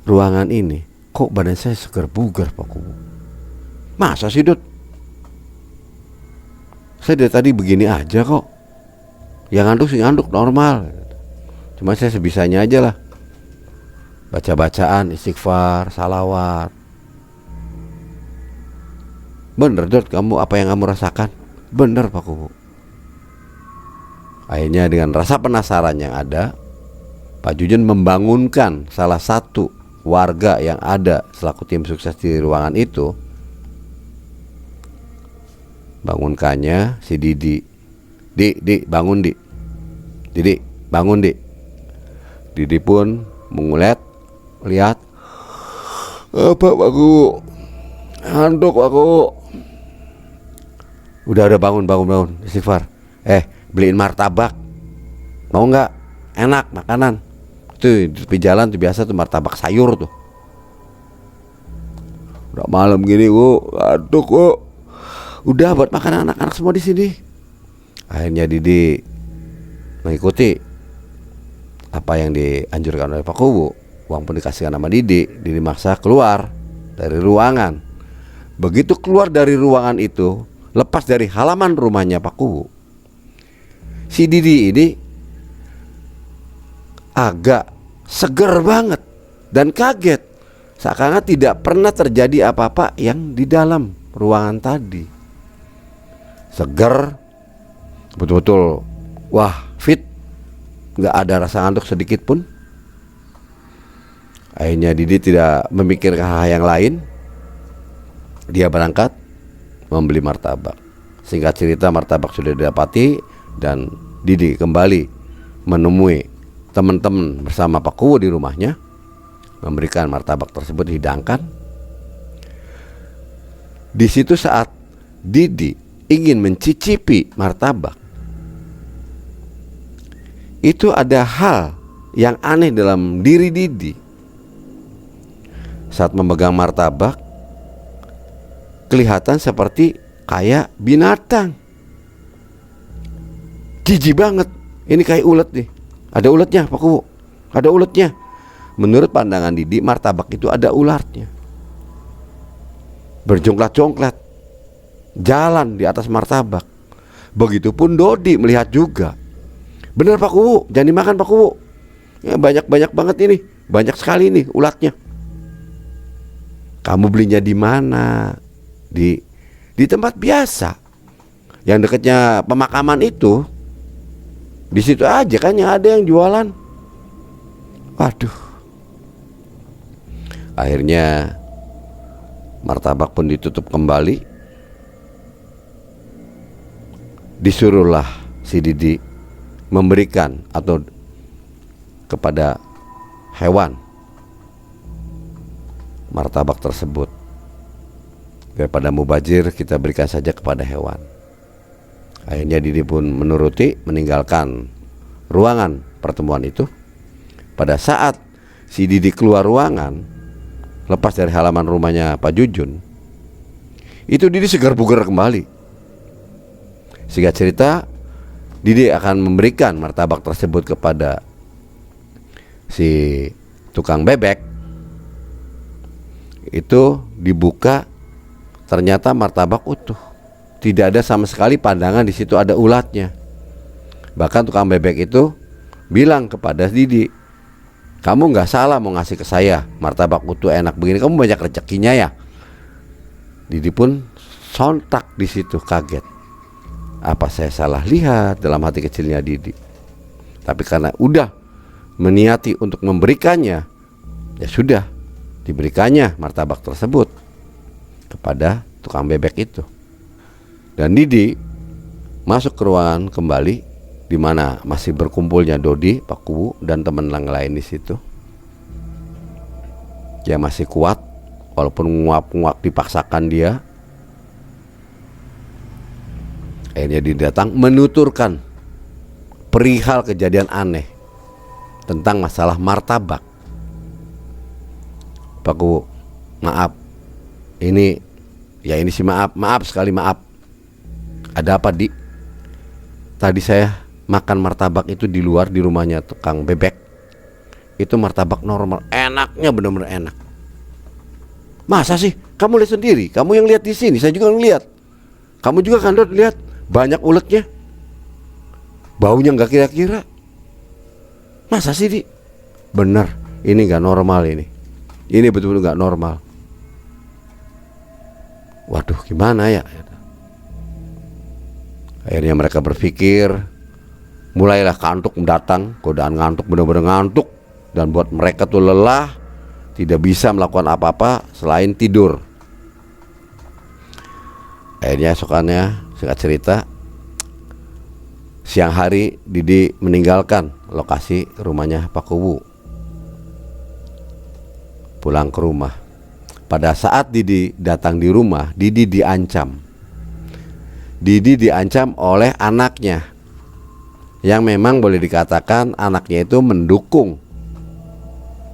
ruangan ini, kok badan saya segar bugar Pak Kuwu. Masa sih Dod? Saya dari tadi begini aja kok. Yang ngantuk sih ngantuk normal. Cuma saya sebisanya aja lah, baca-bacaan, istighfar, salawat. Bener Dod, kamu apa yang kamu rasakan? Bener Pak Kuwu. Akhirnya dengan rasa penasaran yang ada, Pak Jujun membangunkan salah satu warga yang ada selaku tim sukses di ruangan itu. Bangunkannya si Didi. Di bangun Di. Didi bangun Di. Didi pun mengulet, lihat, apa Pak Kuwu? Ngantuk Pak Kuwu. Udah bangun istighfar. Beliin martabak, mau nggak? Enak makanan. Tuh di tepi jalan tuh biasa tuh martabak sayur tuh. Udah malam gini ngantuk Udah buat makan anak-anak semua di sini. Akhirnya Didi mengikuti apa yang dianjurkan oleh Pak Kuwu. Uang pun dikasihkan sama Didi. Didi maksa keluar dari ruangan. Begitu keluar dari ruangan itu, lepas dari halaman rumahnya Pak Kuwu, si Didi ini agak seger banget dan kaget, seakan-akan tidak pernah terjadi apa-apa yang di dalam ruangan tadi. Seger, betul-betul, wah fit, nggak ada rasa ngantuk sedikit pun. Akhirnya Didi tidak memikirkan hal yang lain. Dia berangkat membeli martabak. Singkat cerita, martabak sudah didapati dan Didi kembali menemui teman-teman bersama Pak Kuwu di rumahnya, memberikan martabak tersebut dihidangkan. Di situ saat Didi ingin mencicipi martabak, itu ada hal yang aneh dalam diri Didi. Saat memegang martabak, kelihatan seperti kayak binatang. Jijik banget. Ini kayak ulet nih. Ada uletnya Pak Kuwu. Ada uletnya. Menurut pandangan Didi, martabak itu ada ularnya. Berjongklat-jongklat, jalan di atas martabak. Begitupun Dodi melihat juga. Bener Pak Kuwu, jangan dimakan Pak Kuwu. Ya, banyak banget ini. Banyak sekali nih ulatnya. Kamu belinya di mana? Di tempat biasa yang dekatnya pemakaman itu. Di situ aja kan yang ada yang jualan. Waduh. Akhirnya martabak pun ditutup kembali. Disuruhlah si Didi memberikan atau kepada hewan martabak tersebut. Daripada mubazir, kita berikan saja kepada hewan. Akhirnya Didi pun menuruti, meninggalkan ruangan pertemuan itu. Pada saat si Didi keluar ruangan, lepas dari halaman rumahnya Pak Jujun, itu Didi segar bugar kembali. Singkat cerita, Didi akan memberikan martabak tersebut kepada si tukang bebek itu dibuka, ternyata martabak utuh. Tidak ada sama sekali pandangan di situ ada ulatnya. Bahkan tukang bebek itu bilang kepada Didi, kamu nggak salah mau ngasih ke saya martabak utuh enak begini, kamu banyak rezekinya ya. Didi pun sontak di situ kaget. Apa saya salah lihat dalam hati kecilnya Didi? Tapi karena udah meniati untuk memberikannya, ya sudah diberikannya martabak tersebut kepada tukang bebek itu. Dan Didi masuk ke ruangan kembali, di mana masih berkumpulnya Dodi, Pak Kubu, dan teman yang lain di situ. Dia masih kuat walaupun nguap-nguap dipaksakan dia. Akhirnya dia datang menuturkan perihal kejadian aneh tentang masalah martabak. Pak Kubu, maaf, ini sih maaf sekali maaf. Ada apa, Di? Tadi saya makan martabak itu di luar di rumahnya tukang bebek. Itu martabak normal, enaknya benar-benar enak. Masa sih? Kamu lihat sendiri, kamu yang lihat di sini, saya juga ngeliat. Kamu juga kan lihat banyak uletnya, baunya nggak kira-kira. Masa sih, Di? Bener, ini nggak normal ini. Ini betul-betul nggak normal. Waduh, gimana ya? Akhirnya mereka berpikir, mulailah kantuk mendatang, godaan ngantuk, benar-benar ngantuk, dan buat mereka tuh lelah, tidak bisa melakukan apa-apa selain tidur. Akhirnya esokannya, singkat cerita, siang hari Didi meninggalkan lokasi rumahnya Pak Kubu, pulang ke rumah. Pada saat Didi datang di rumah, Didi diancam. Didi diancam oleh anaknya, yang memang boleh dikatakan anaknya itu mendukung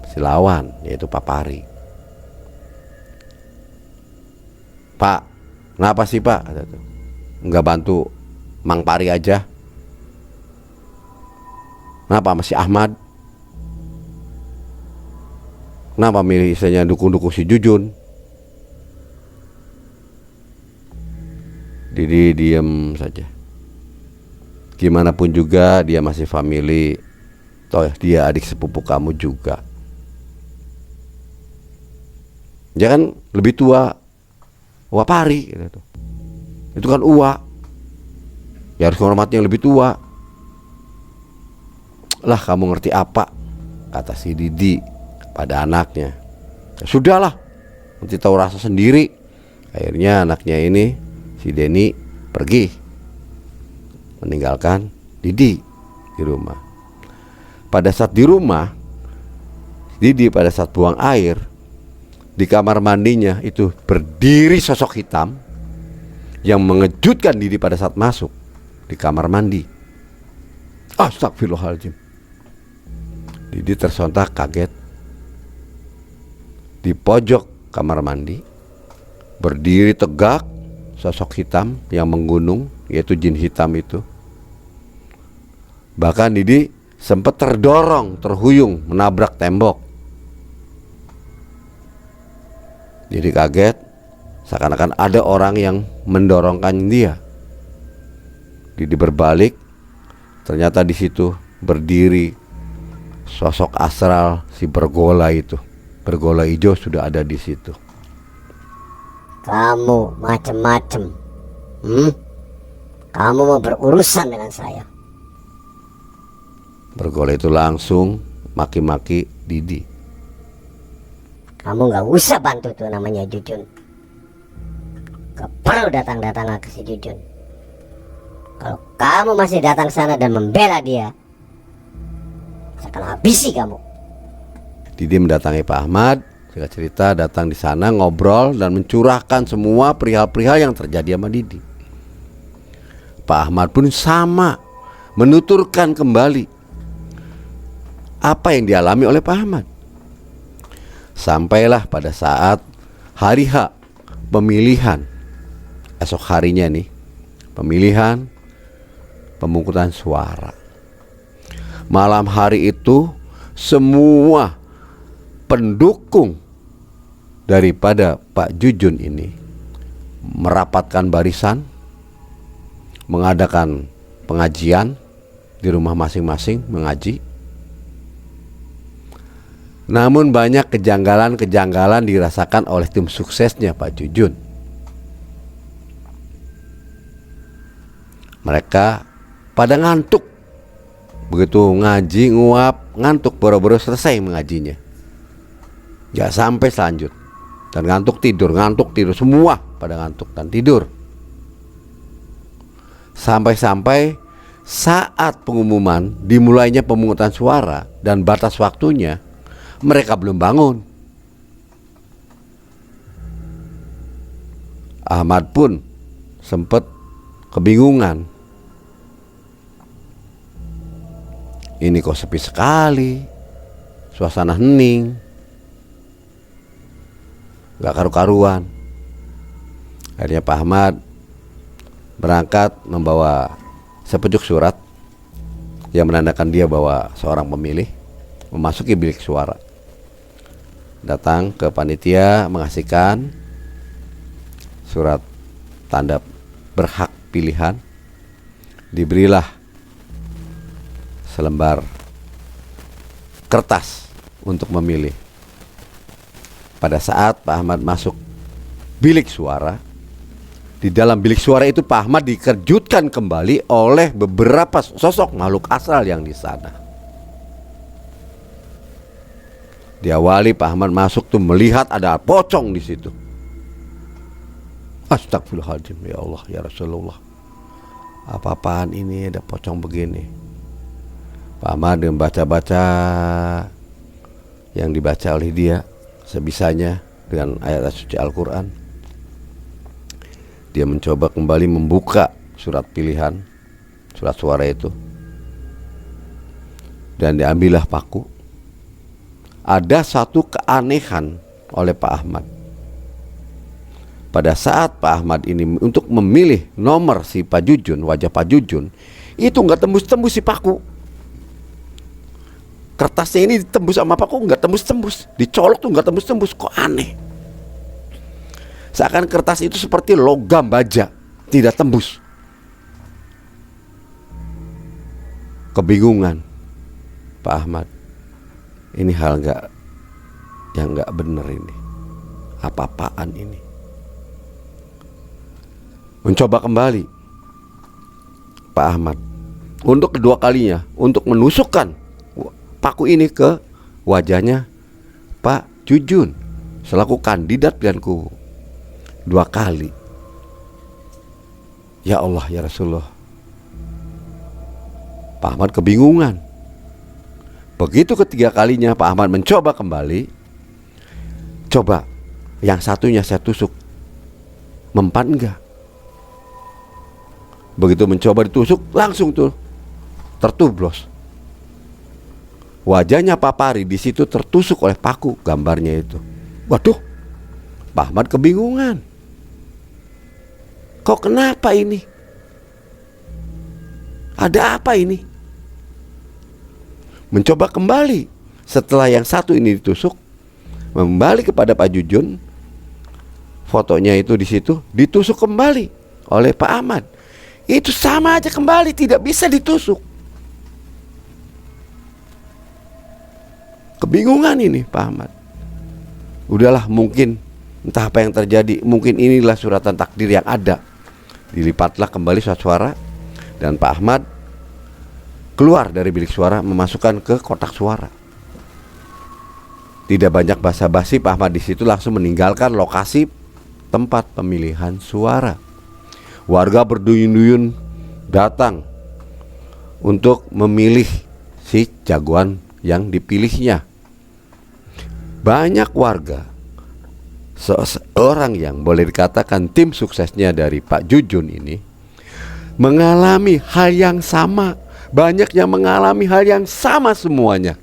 si lawan, yaitu Pak Pari. Pak, kenapa sih Pak? Nggak bantu Mang Pari aja? Kenapa masih Ahmad? Kenapa milih istilahnya dukung-dukung si Jujun? Didi diem saja. Gimana pun juga dia masih family, toh dia adik sepupu kamu juga. Dia kan lebih tua Wak Pari gitu. Itu kan Uwa, ya harus menghormati yang lebih tua. Lah kamu ngerti apa? Kata si Didi pada anaknya. Ya sudahlah, nanti tahu rasa sendiri. Akhirnya anaknya ini, si Denny, pergi meninggalkan Didi di rumah. Pada saat di rumah, Didi pada saat buang air, di kamar mandinya itu berdiri sosok hitam yang mengejutkan Didi pada saat masuk di kamar mandi. Astagfirullahaladzim. Didi tersontak kaget. Di pojok kamar mandi berdiri tegak sosok hitam yang menggunung, yaitu jin hitam itu. Bahkan Didi sempat terdorong, terhuyung, menabrak tembok. Jadi kaget, seakan-akan ada orang yang mendorongkan dia. Didi berbalik, ternyata di situ berdiri sosok astral si bergola itu. Bergola hijau sudah ada di situ. Kamu macem-macem, kamu mau berurusan dengan saya? Bergola itu langsung maki-maki Didi. Kamu gak usah bantu tuh namanya Jujun. Gak perlu datang-datang ke si Jujun. Kalau kamu masih datang sana dan membela dia, saya akan habisi kamu. Didi mendatangi Pak Ahmad, singkat cerita datang di sana ngobrol dan mencurahkan semua perihal-perihal yang terjadi sama Didi. Pak Ahmad pun sama, menuturkan kembali apa yang dialami oleh Pak Ahmad. Sampailah pada saat hari H pemilihan, esok harinya nih, pemilihan pemungutan suara. Malam hari itu semua pendukung daripada Pak Jujun ini merapatkan barisan, mengadakan pengajian di rumah masing-masing mengaji. Namun banyak kejanggalan-kejanggalan dirasakan oleh tim suksesnya Pak Jujun. Mereka pada ngantuk. Begitu ngaji nguap, ngantuk, boro-boro selesai mengajinya. Gak sampai selanjut. Dan ngantuk tidur, semua pada ngantuk dan tidur. Sampai-sampai saat pengumuman dimulainya pemungutan suara dan batas waktunya, mereka belum bangun. Ahmad pun sempat kebingungan. Ini kok sepi sekali, suasana hening, gak karu-karuan. Akhirnya Pak Ahmad berangkat membawa sepucuk surat yang menandakan dia bahwa seorang pemilih memasuki bilik suara. Datang ke panitia mengasihkan surat tanda berhak pilihan. Diberilah selembar kertas untuk memilih. Pada saat Pak Ahmad masuk bilik suara, di dalam bilik suara itu Pak Ahmad dikejutkan kembali oleh beberapa sosok makhluk astral yang di sana. Diawali Pak Ahmad masuk tuh melihat ada pocong di situ. Astagfirullahaladzim, ya Allah, ya Rasulullah. Apa-apaan ini ada pocong begini? Pak Ahmad membaca-baca yang dibaca oleh dia sebisanya dengan ayat suci Al-Quran. Dia mencoba kembali membuka surat pilihan, surat suara itu, dan diambillah paku. Ada satu keanehan oleh Pak Ahmad. Pada saat Pak Ahmad ini untuk memilih nomor si Pak Jujun, wajah Pak Jujun, itu nggak tembus-tembus si paku. Kertasnya ini ditembus sama paku, nggak tembus-tembus. Dicolok tuh nggak tembus-tembus. Kok aneh? Seakan kertas itu seperti logam baja, tidak tembus. Kebingungan Pak Ahmad. Ini hal yang nggak bener ini. Apa-apaan ini? Mencoba kembali Pak Ahmad untuk kedua kalinya untuk menusukkan paku ini ke wajahnya Pak Jujun selaku kandidat pilihan kubu. 2 kali. Ya Allah, ya Rasulullah. Pak Ahmad kebingungan. Begitu ketiga kalinya Pak Ahmad mencoba kembali. Coba yang satunya saya tusuk, mempan enggak? Begitu mencoba ditusuk, langsung tuh tertublos. Wajahnya Pak Pari di situ tertusuk oleh paku, gambarnya itu. Waduh, Pak Ahmad kebingungan. Kok kenapa ini? Ada apa ini? Mencoba kembali. Setelah yang satu ini ditusuk, kembali kepada Pak Jujun. Fotonya itu di situ, ditusuk kembali oleh Pak Ahmad. Itu sama aja kembali, tidak bisa ditusuk. Kebingungan ini Pak Ahmad. Udahlah, mungkin entah apa yang terjadi, mungkin inilah suratan takdir yang ada. Dilipatlah kembali surat suara, dan Pak Ahmad keluar dari bilik suara, memasukkan ke kotak suara. Tidak banyak basa-basi, Pak Ahmad di situ langsung meninggalkan lokasi tempat pemilihan suara. Warga berduyun-duyun datang untuk memilih si jagoan yang dipilihnya. Banyak warga, seorang yang boleh dikatakan tim suksesnya dari Pak Jujun ini, mengalami hal yang sama. Banyak yang mengalami hal yang sama semuanya.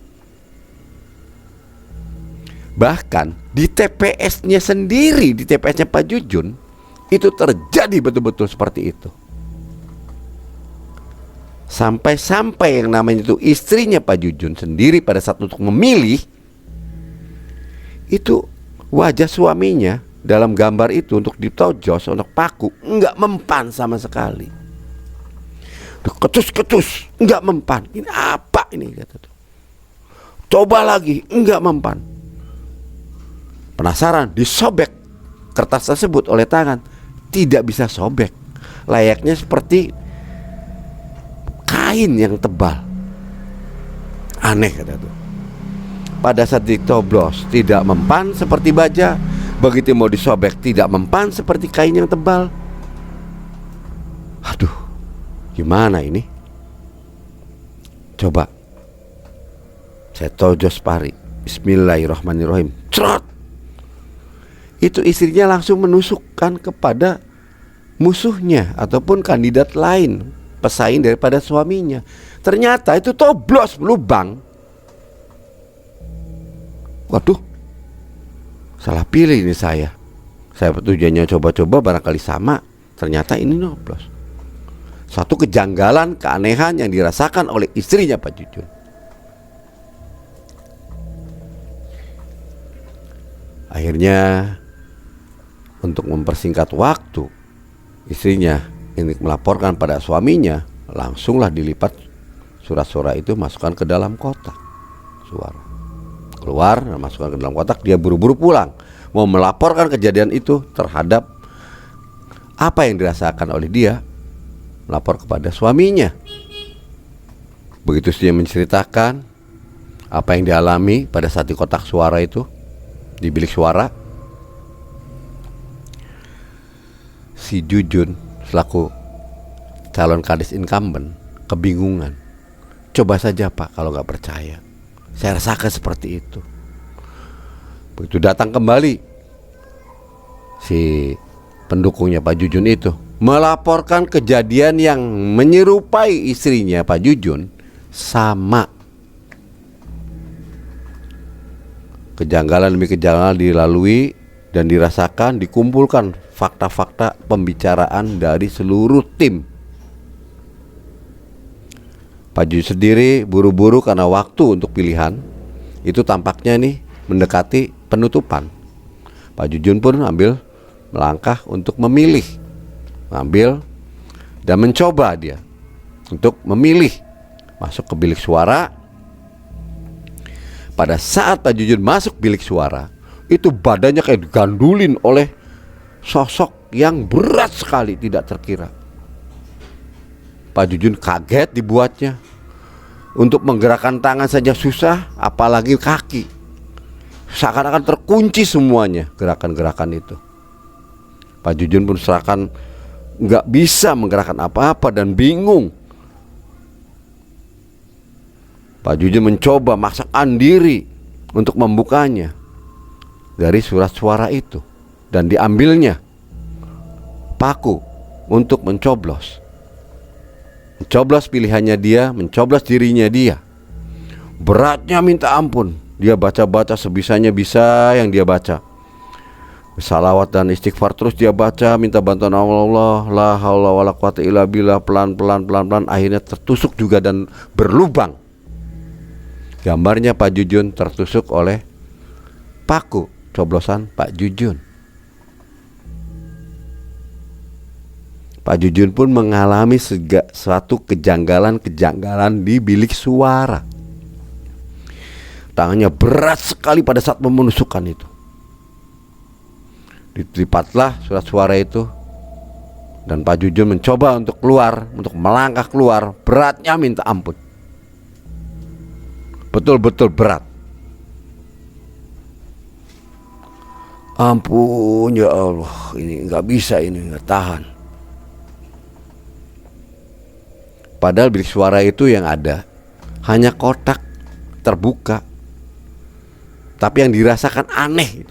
Bahkan di TPS-nya sendiri, di TPS-nya Pak Jujun, itu terjadi betul-betul seperti itu. Sampai-sampai yang namanya itu istrinya Pak Jujun sendiri pada saat untuk memilih, itu wajah suaminya dalam gambar itu untuk ditojos, untuk paku, enggak mempan sama sekali. Ketus-ketus, enggak mempan. Ini apa ini, kata tuh. Coba lagi, enggak mempan. Penasaran, disobek kertas tersebut oleh tangan, tidak bisa sobek. Layaknya seperti kain yang tebal. Aneh, kata tuh. Pada saat ditoblos tidak mempan seperti baja, begitu mau disobek tidak mempan seperti kain yang tebal. Aduh, gimana ini? Coba saya tojos pari, bismillahirrahmanirrahim, cerot. Itu istrinya langsung menusukkan kepada musuhnya ataupun kandidat lain, pesaing daripada suaminya. Ternyata itu toblos lubang. Waduh, salah pilih ini saya. Saya tujuannya coba-coba barangkali sama, ternyata ini noblos. Satu kejanggalan, keanehan yang dirasakan oleh istrinya Pak Jujun. Akhirnya untuk mempersingkat waktu, istrinya ini melaporkan pada suaminya, langsunglah dilipat surat-surat itu, masukkan ke dalam kotak suara. Keluar dan masukkan ke dalam kotak. Dia buru-buru pulang, mau melaporkan kejadian itu terhadap apa yang dirasakan oleh dia, melapor kepada suaminya. Begitu dia menceritakan apa yang dialami pada saat di kotak suara itu, di bilik suara, si Jujun selaku calon kadis incumbent kebingungan. Coba saja Pak, kalau nggak percaya, saya rasakan seperti itu. Begitu datang kembali, si pendukungnya Pak Jujun itu melaporkan kejadian yang menyerupai istrinya Pak Jujun, sama. Kejanggalan demi kejanggalan dilalui dan dirasakan, dikumpulkan fakta-fakta pembicaraan dari seluruh tim. Pak Jujun sendiri buru-buru karena waktu untuk pilihan itu tampaknya nih mendekati penutupan. Pak Jujun pun melangkah untuk memilih, mengambil dan mencoba dia untuk memilih masuk ke bilik suara. Pada saat Pak Jujun masuk bilik suara, itu badannya kayak digandulin oleh sosok yang berat sekali, tidak terkira. Pak Jujun kaget dibuatnya. Untuk menggerakkan tangan saja susah, apalagi kaki. Seakan-akan terkunci semuanya gerakan-gerakan itu. Pak Jujun pun serahkan, nggak bisa menggerakkan apa-apa dan bingung. Pak Jujun mencoba maksakan diri untuk membukanya dari surat suara itu, dan diambilnya paku untuk mencoblos. Mencoblos pilihannya dia, mencoblos dirinya dia. Beratnya minta ampun. Dia baca-baca sebisanya bisa yang dia baca. Salawat dan istighfar terus dia baca, minta bantuan Allah. La haula wala quwata illa billah. Pelan-pelan akhirnya tertusuk juga dan berlubang. Gambarnya Pak Jujun tertusuk oleh paku coblosan Pak Jujun. Pak Jujun pun mengalami suatu kejanggalan di bilik suara. Tangannya berat sekali pada saat menusukkan itu. Dilipatlah surat suara itu, dan Pak Jujun mencoba untuk keluar, untuk melangkah keluar. Beratnya minta ampun. Betul-betul berat. Ampun ya Allah, ini nggak bisa, ini nggak tahan. Padahal bilik suara itu yang ada hanya kotak terbuka, tapi yang dirasakan aneh.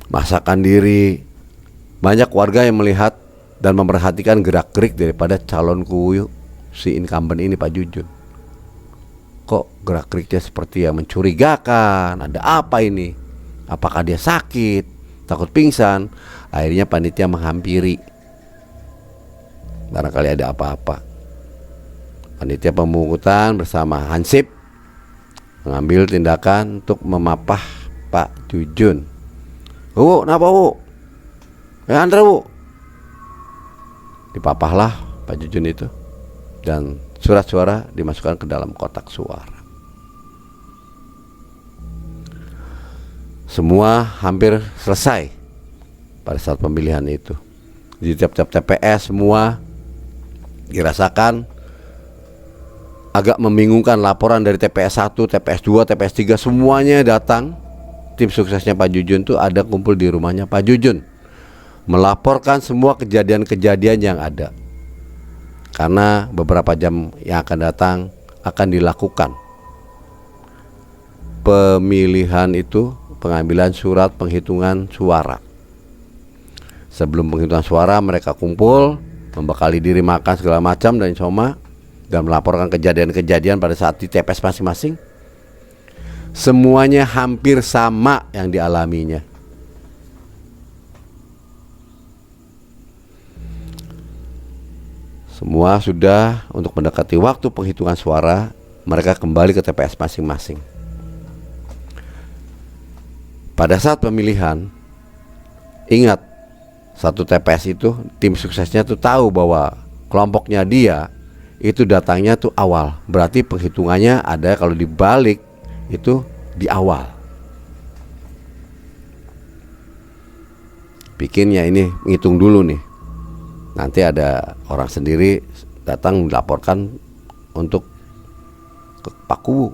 Masakan diri. Banyak warga yang melihat dan memperhatikan gerak-gerik daripada calon kuyu si incumbent ini Pak Jujun. Kok gerak-geriknya seperti yang mencurigakan? Ada apa ini? Apakah dia sakit? Takut pingsan? Akhirnya panitia menghampiri barangkali ada apa-apa. Panitia pemungutan bersama Hansip mengambil tindakan untuk memapah Pak Jujun. "Bu, kenapa Bu? Andra Bu." Dipapahlah Pak Jujun itu, dan surat suara dimasukkan ke dalam kotak suara. Semua hampir selesai pada saat pemilihan itu. Di tiap-tiap TPS semua dirasakan agak membingungkan. Laporan dari TPS 1, TPS 2, TPS 3 semuanya datang. Tim suksesnya Pak Jujun tuh ada kumpul di rumahnya Pak Jujun, melaporkan semua kejadian-kejadian yang ada. Karena beberapa jam yang akan datang akan dilakukan pemilihan itu, pengambilan surat penghitungan suara. Sebelum penghitungan suara mereka kumpul, membekali diri makan segala macam dan insomma, dan melaporkan kejadian-kejadian pada saat di TPS masing-masing. Semuanya hampir sama yang dialaminya. Semua sudah untuk mendekati waktu penghitungan suara, mereka kembali ke TPS masing-masing. Pada saat pemilihan, ingat, satu TPS itu tim suksesnya tuh tahu bahwa kelompoknya dia itu datangnya tuh awal. Berarti penghitungannya ada kalau dibalik itu di awal. Bikinnya ini ngitung dulu nih. Nanti ada orang sendiri datang melaporkan untuk ke Pak Kuwu.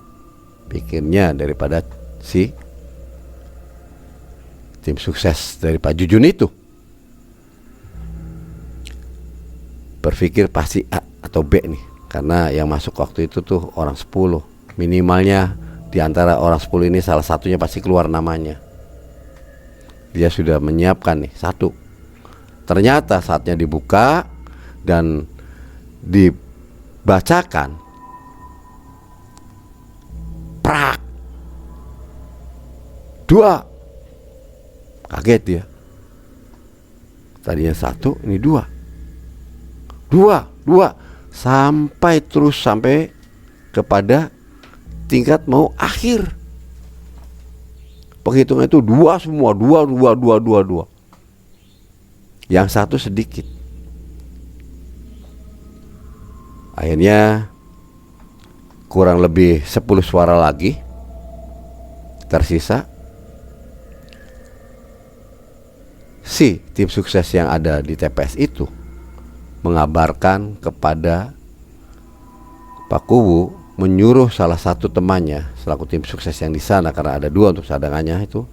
Pikirnya daripada si tim sukses dari Pak Jujun itu. Berpikir pasti A atau B nih, karena yang masuk waktu itu tuh orang 10. Minimalnya di antara orang 10 ini salah satunya pasti keluar namanya. Dia sudah menyiapkan nih satu. Ternyata saatnya dibuka dan dibacakan, prak, 2. Kaget dia. Tadinya 1, ini 2 sampai terus sampai kepada tingkat mau akhir. Penghitungan itu 2 semua, 2. Yang 1 sedikit. Akhirnya kurang lebih 10 suara lagi tersisa. Si tim sukses yang ada di TPS itu mengabarkan kepada Pak Kuwu, menyuruh salah satu temannya selaku tim sukses yang di sana, karena ada 2 untuk cadangannya itu,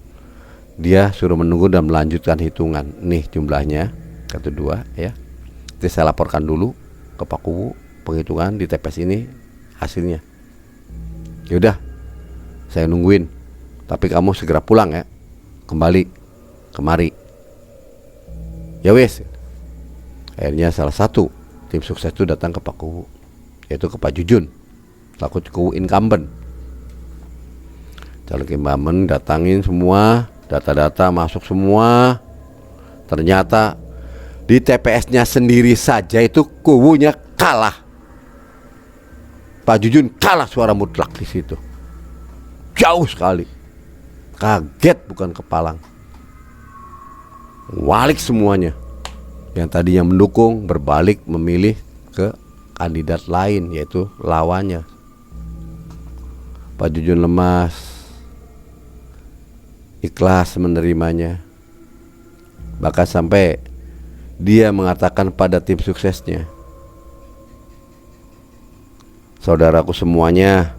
dia suruh menunggu dan melanjutkan hitungan. Nih jumlahnya, kata 2 ya. Jadi saya laporkan dulu ke Pak Kuwu penghitungan di TPS ini hasilnya. Yaudah, saya nungguin, tapi kamu segera pulang ya, kembali kemari. Ya wes. Akhirnya salah satu tim sukses itu datang ke Pak Kuwu, yaitu ke Pak Jujun, selaku Kuwu incumbent. Calon incumbent datangin semua, data-data masuk semua. Ternyata di TPS-nya sendiri saja itu Kuwunya kalah. Pak Jujun kalah suara mutlak di situ. Jauh sekali. Kaget bukan kepalang. Walik semuanya. Yang tadinya mendukung berbalik memilih ke kandidat lain, yaitu lawannya. Pak Jujun lemas, ikhlas menerimanya. Bahkan sampai dia mengatakan pada tim suksesnya, "Saudaraku semuanya,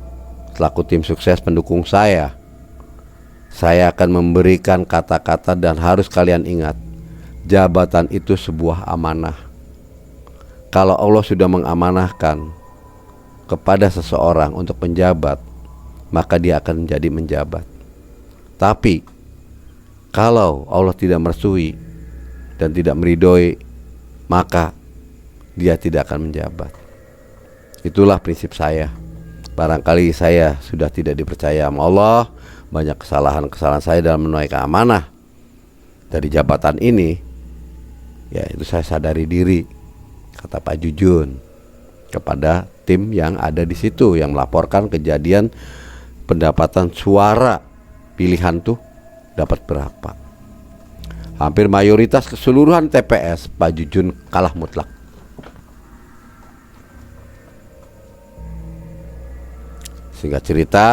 selaku tim sukses pendukung saya akan memberikan kata-kata dan harus kalian ingat, jabatan itu sebuah amanah. Kalau Allah sudah mengamanahkan kepada seseorang untuk menjabat, maka dia akan menjadi menjabat. Tapi kalau Allah tidak merestui dan tidak meridhoi, maka dia tidak akan menjabat. Itulah prinsip saya. Barangkali saya sudah tidak dipercaya sama Allah, banyak kesalahan-kesalahan saya dalam menunaikan amanah dari jabatan ini. Ya itu saya sadari diri. kata Pak Jujun kepada tim yang ada di situ yang melaporkan kejadian pendapatan suara pilihan tuh dapat berapa. Hampir mayoritas keseluruhan TPS Pak Jujun kalah mutlak. Singkat cerita,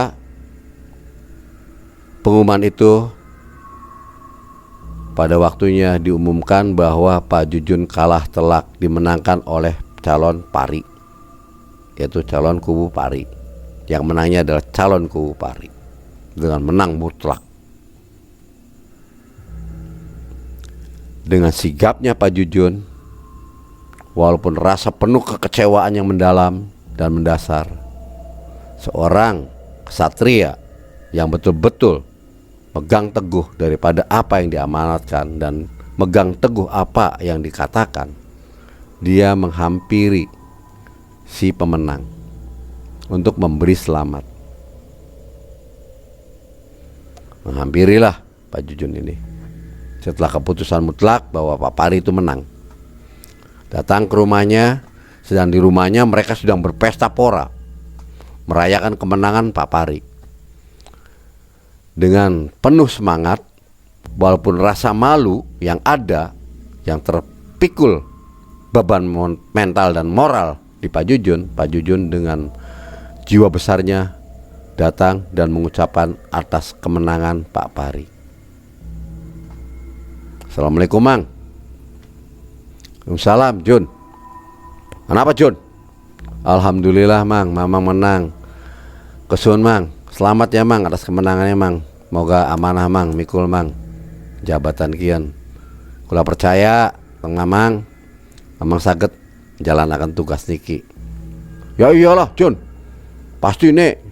pengumuman itu pada waktunya diumumkan bahwa Pak Jujun kalah telak dimenangkan oleh calon Pari, yaitu calon kubu Pari. Yang menangnya adalah calon kubu Pari dengan menang mutlak. Dengan sigapnya Pak Jujun, walaupun rasa penuh kekecewaan yang mendalam dan mendasar, seorang ksatria yang betul-betul megang teguh daripada apa yang diamanatkan dan megang teguh apa yang dikatakan, dia menghampiri si pemenang untuk memberi selamat. Menghampirilah Pak Jujun ini setelah keputusan mutlak bahwa Pak Pari itu menang. Datang ke rumahnya, sedang di rumahnya mereka sedang berpesta pora merayakan kemenangan Pak Pari. Dengan penuh semangat, walaupun rasa malu yang ada, yang terpikul beban mental dan moral di Pak Jujun dengan jiwa besarnya datang dan mengucapkan atas kemenangan Pak Pari. Assalamualaikum Mang. Waalaikumsalam Jun. Kenapa Jun? Alhamdulillah Mang, Mamang menang. Kesun Mang, selamat ya Mang atas kemenangannya Mang. Moga amanah Mang, mikul Mang jabatan kian. Kula percaya tengah Mang, Mamang saged jalanakan tugas niki. Ya iyalah Jun, pasti nek,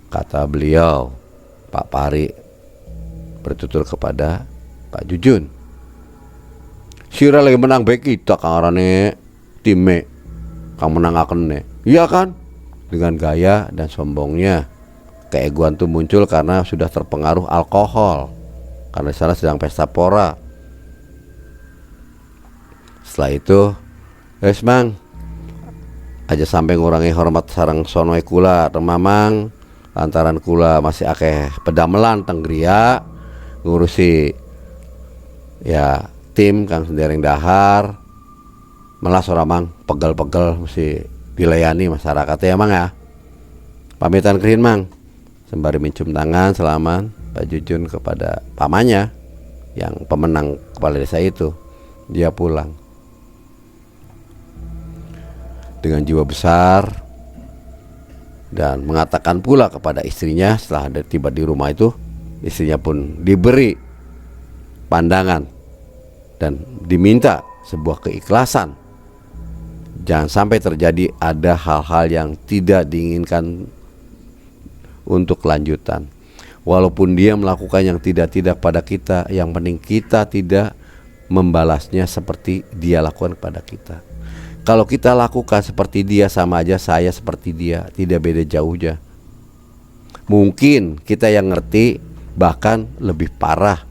kata beliau. Pak Pari bertutur kepada Pak Jujun. Sira lagi menang baik kita karane time kang menang akan nek. Iya kan? Dengan gaya dan sombongnya, keegoan itu muncul karena sudah terpengaruh alkohol, karena di sana sedang pesta pora. Setelah itu, Mang, aja sampai ngurangi hormat sarang sonoe kula remamang, lantaran kula masih akeh pedamelan tenggria ngurusi ya tim kang sendereng dahar, malah soramang pegel-pegel mesti dilayani masyarakatnya ya Mang ya. Pamitan kerin Mang, sembari mencium tangan salaman Pak Jujun kepada pamannya yang pemenang kepala desa itu. Dia pulang dengan jiwa besar dan mengatakan pula kepada istrinya setelah ada tiba di rumah itu, istrinya pun diberi pandangan dan diminta sebuah keikhlasan. Jangan sampai terjadi ada hal-hal yang tidak diinginkan untuk kelanjutan. Walaupun dia melakukan yang tidak-tidak pada kita, yang penting kita tidak membalasnya seperti dia lakukan kepada kita. Kalau kita lakukan seperti dia, sama aja saya seperti dia, tidak beda jauh aja. Mungkin kita yang ngerti bahkan lebih parah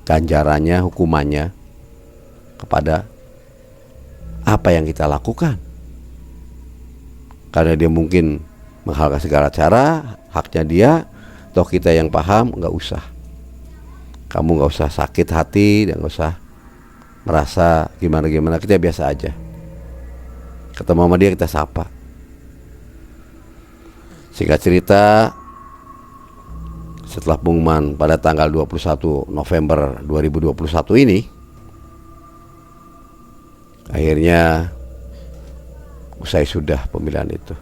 ganjarannya, hukumannya kepada apa yang kita lakukan. Karena dia mungkin menghalalkan segala cara, haknya dia. Toh kita yang paham, nggak usah. Kamu nggak usah sakit hati dan nggak usah merasa gimana-gimana. Kita biasa aja. Ketemu sama dia kita sapa. Singkat cerita, setelah pengumuman pada tanggal 21 November 2021 ini, akhirnya usai sudah pemilihan itu.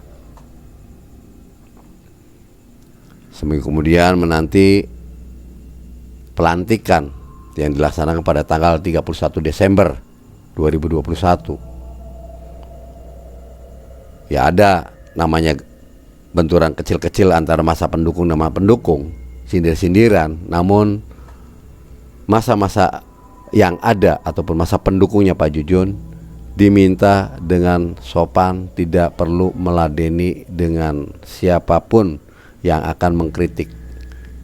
Seminggu kemudian menanti pelantikan yang dilaksanakan pada tanggal 31 Desember 2021. Ya ada namanya benturan kecil-kecil antara masa pendukung dan pendukung, sindir-sindiran. Namun masa-masa yang ada ataupun masa pendukungnya Pak Jujun diminta dengan sopan, tidak perlu meladeni dengan siapapun yang akan mengkritik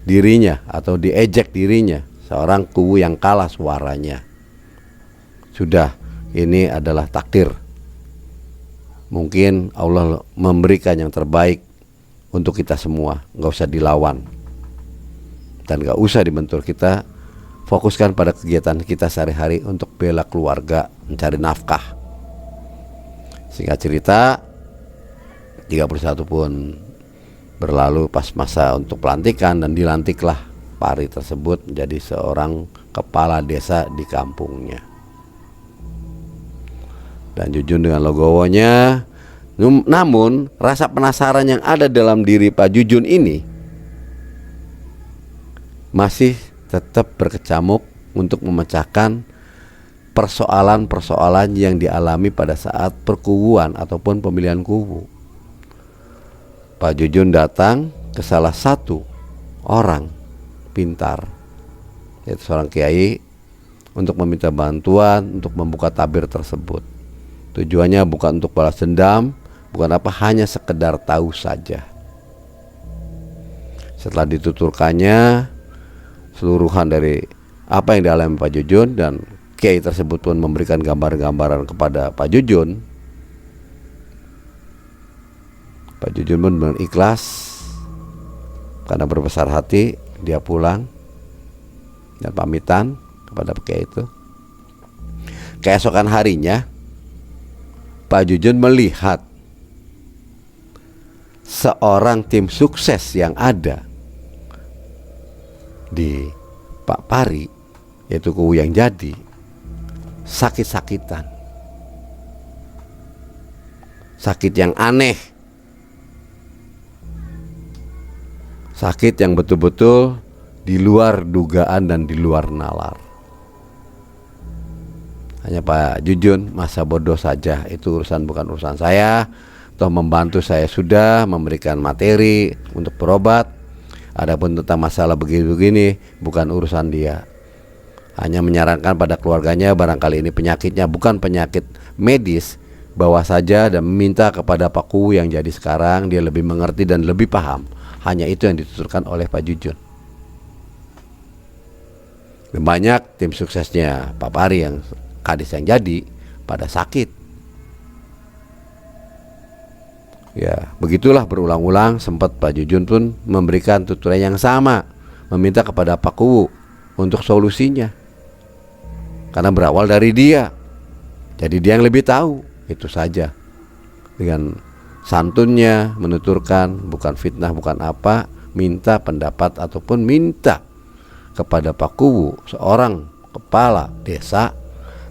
dirinya atau diejek dirinya, seorang kubu yang kalah suaranya. Sudah ini adalah takdir. Mungkin Allah memberikan yang terbaik untuk kita semua, nggak usah dilawan dan nggak usah dibentur. Kita fokuskan pada kegiatan kita sehari-hari untuk bela keluarga, mencari nafkah. Singkat cerita, 31 pun berlalu pas masa untuk pelantikan, dan dilantiklah Pari tersebut menjadi seorang kepala desa di kampungnya. Dan Jujun dengan legowonya, namun rasa penasaran yang ada dalam diri Pak Jujun ini masih tetap berkecamuk untuk memecahkan persoalan-persoalan yang dialami pada saat perkubuan ataupun pemilihan kubu. Pak Jujun datang ke salah satu orang pintar, yaitu seorang kiai, untuk meminta bantuan untuk membuka tabir tersebut. Tujuannya bukan untuk balas dendam, bukan apa, hanya sekedar tahu saja. Setelah dituturkannya seluruhan dari apa yang dialami Pak Jujun, dan kiai tersebut pun memberikan gambar-gambaran kepada Pak Jujun, Pak Jujun pun dengan ikhlas karena berbesar hati, dia pulang dan pamitan kepada kiai itu. Keesokan harinya Pak Jujun melihat seorang tim sukses yang ada di Pak Pari, yaitu kubu yang jadi, sakit-sakitan, sakit yang aneh, sakit yang betul-betul di luar dugaan dan di luar nalar. Hanya Pak Jujun, masa bodoh saja, itu urusan bukan urusan saya. Toh membantu saya sudah, memberikan materi untuk berobat. Adapun tentang masalah begini-begini bukan urusan dia. Hanya menyarankan pada keluarganya, barangkali ini penyakitnya bukan penyakit medis, bawa saja, dan meminta kepada Pak Kuwu yang jadi sekarang, dia lebih mengerti dan lebih paham. Hanya itu yang dituturkan oleh Pak Jujun. Dan banyak tim suksesnya Pak Pari yang kadis yang jadi pada sakit. Ya, begitulah berulang-ulang. Sempat Pak Jujun pun memberikan tuturan yang sama, meminta kepada Pak Kuwu untuk solusinya, karena berawal dari dia. Jadi dia yang lebih tahu. Itu saja. Dengan santunnya menuturkan, bukan fitnah, bukan apa, minta pendapat ataupun minta kepada Pak Kuwu, seorang kepala desa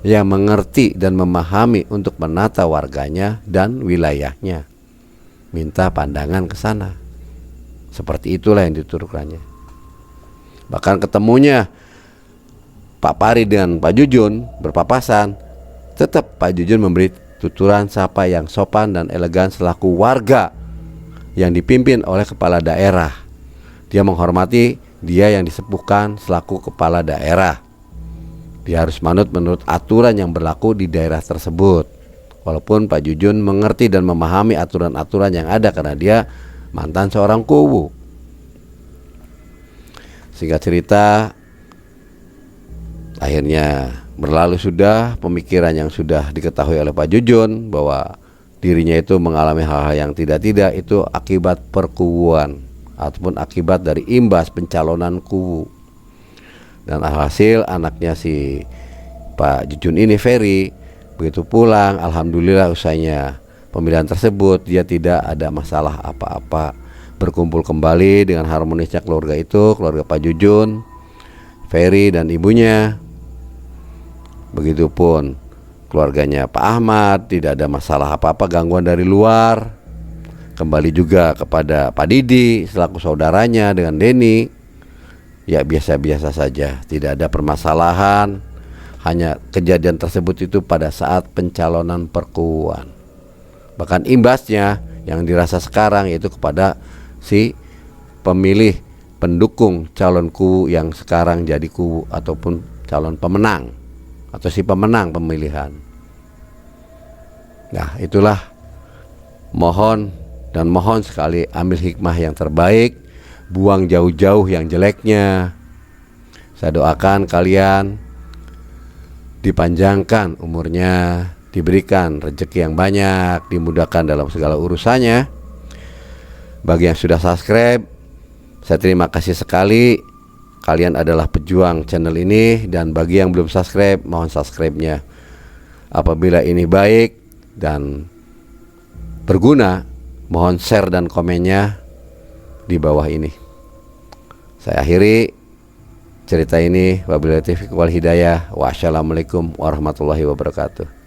yang mengerti dan memahami untuk menata warganya dan wilayahnya. Minta pandangan ke sana. Seperti itulah yang dituturkannya. Bahkan ketemunya Pak Pari dengan Pak Jujun berpapasan, tetap Pak Jujun memberi tuturan sapa yang sopan dan elegan selaku warga yang dipimpin oleh kepala daerah. Dia menghormati dia yang disepuhkan selaku kepala daerah. Dia harus manut menurut aturan yang berlaku di daerah tersebut. Walaupun Pak Jujun mengerti dan memahami aturan-aturan yang ada karena dia mantan seorang kuwu. Singkat cerita, akhirnya berlalu sudah pemikiran yang sudah diketahui oleh Pak Jujun bahwa dirinya itu mengalami hal-hal yang tidak-tidak, itu akibat perkuwuan ataupun akibat dari imbas pencalonan kuwu. Dan alhasil anaknya si Pak Jujun ini, Ferry, begitu pulang, alhamdulillah usainya pemilihan tersebut dia tidak ada masalah apa-apa, berkumpul kembali dengan harmonisnya keluarga itu, keluarga Pak Jujun, Ferry dan ibunya. Begitupun keluarganya Pak Ahmad, tidak ada masalah apa-apa, gangguan dari luar. Kembali juga kepada Pak Didi selaku saudaranya dengan Denny, ya biasa-biasa saja, tidak ada permasalahan. Hanya kejadian tersebut itu pada saat pencalonan perkuwuan. Bahkan imbasnya yang dirasa sekarang yaitu kepada si pemilih pendukung calon kuwu yang sekarang jadi kuwu ataupun calon pemenang atau si pemenang pemilihan. Nah, itulah, mohon sekali ambil hikmah yang terbaik, buang jauh-jauh yang jeleknya. Saya doakan kalian dipanjangkan umurnya, diberikan rezeki yang banyak, dimudahkan dalam segala urusannya. Bagi yang sudah subscribe, saya terima kasih sekali. Kalian adalah pejuang channel ini. Dan bagi yang belum subscribe, mohon subscribe-nya. Apabila ini baik dan berguna, mohon share dan komennya di bawah ini. Saya akhiri cerita ini. Wabillahi taufiq wal hidayah. Wassalamualaikum warahmatullahi wabarakatuh.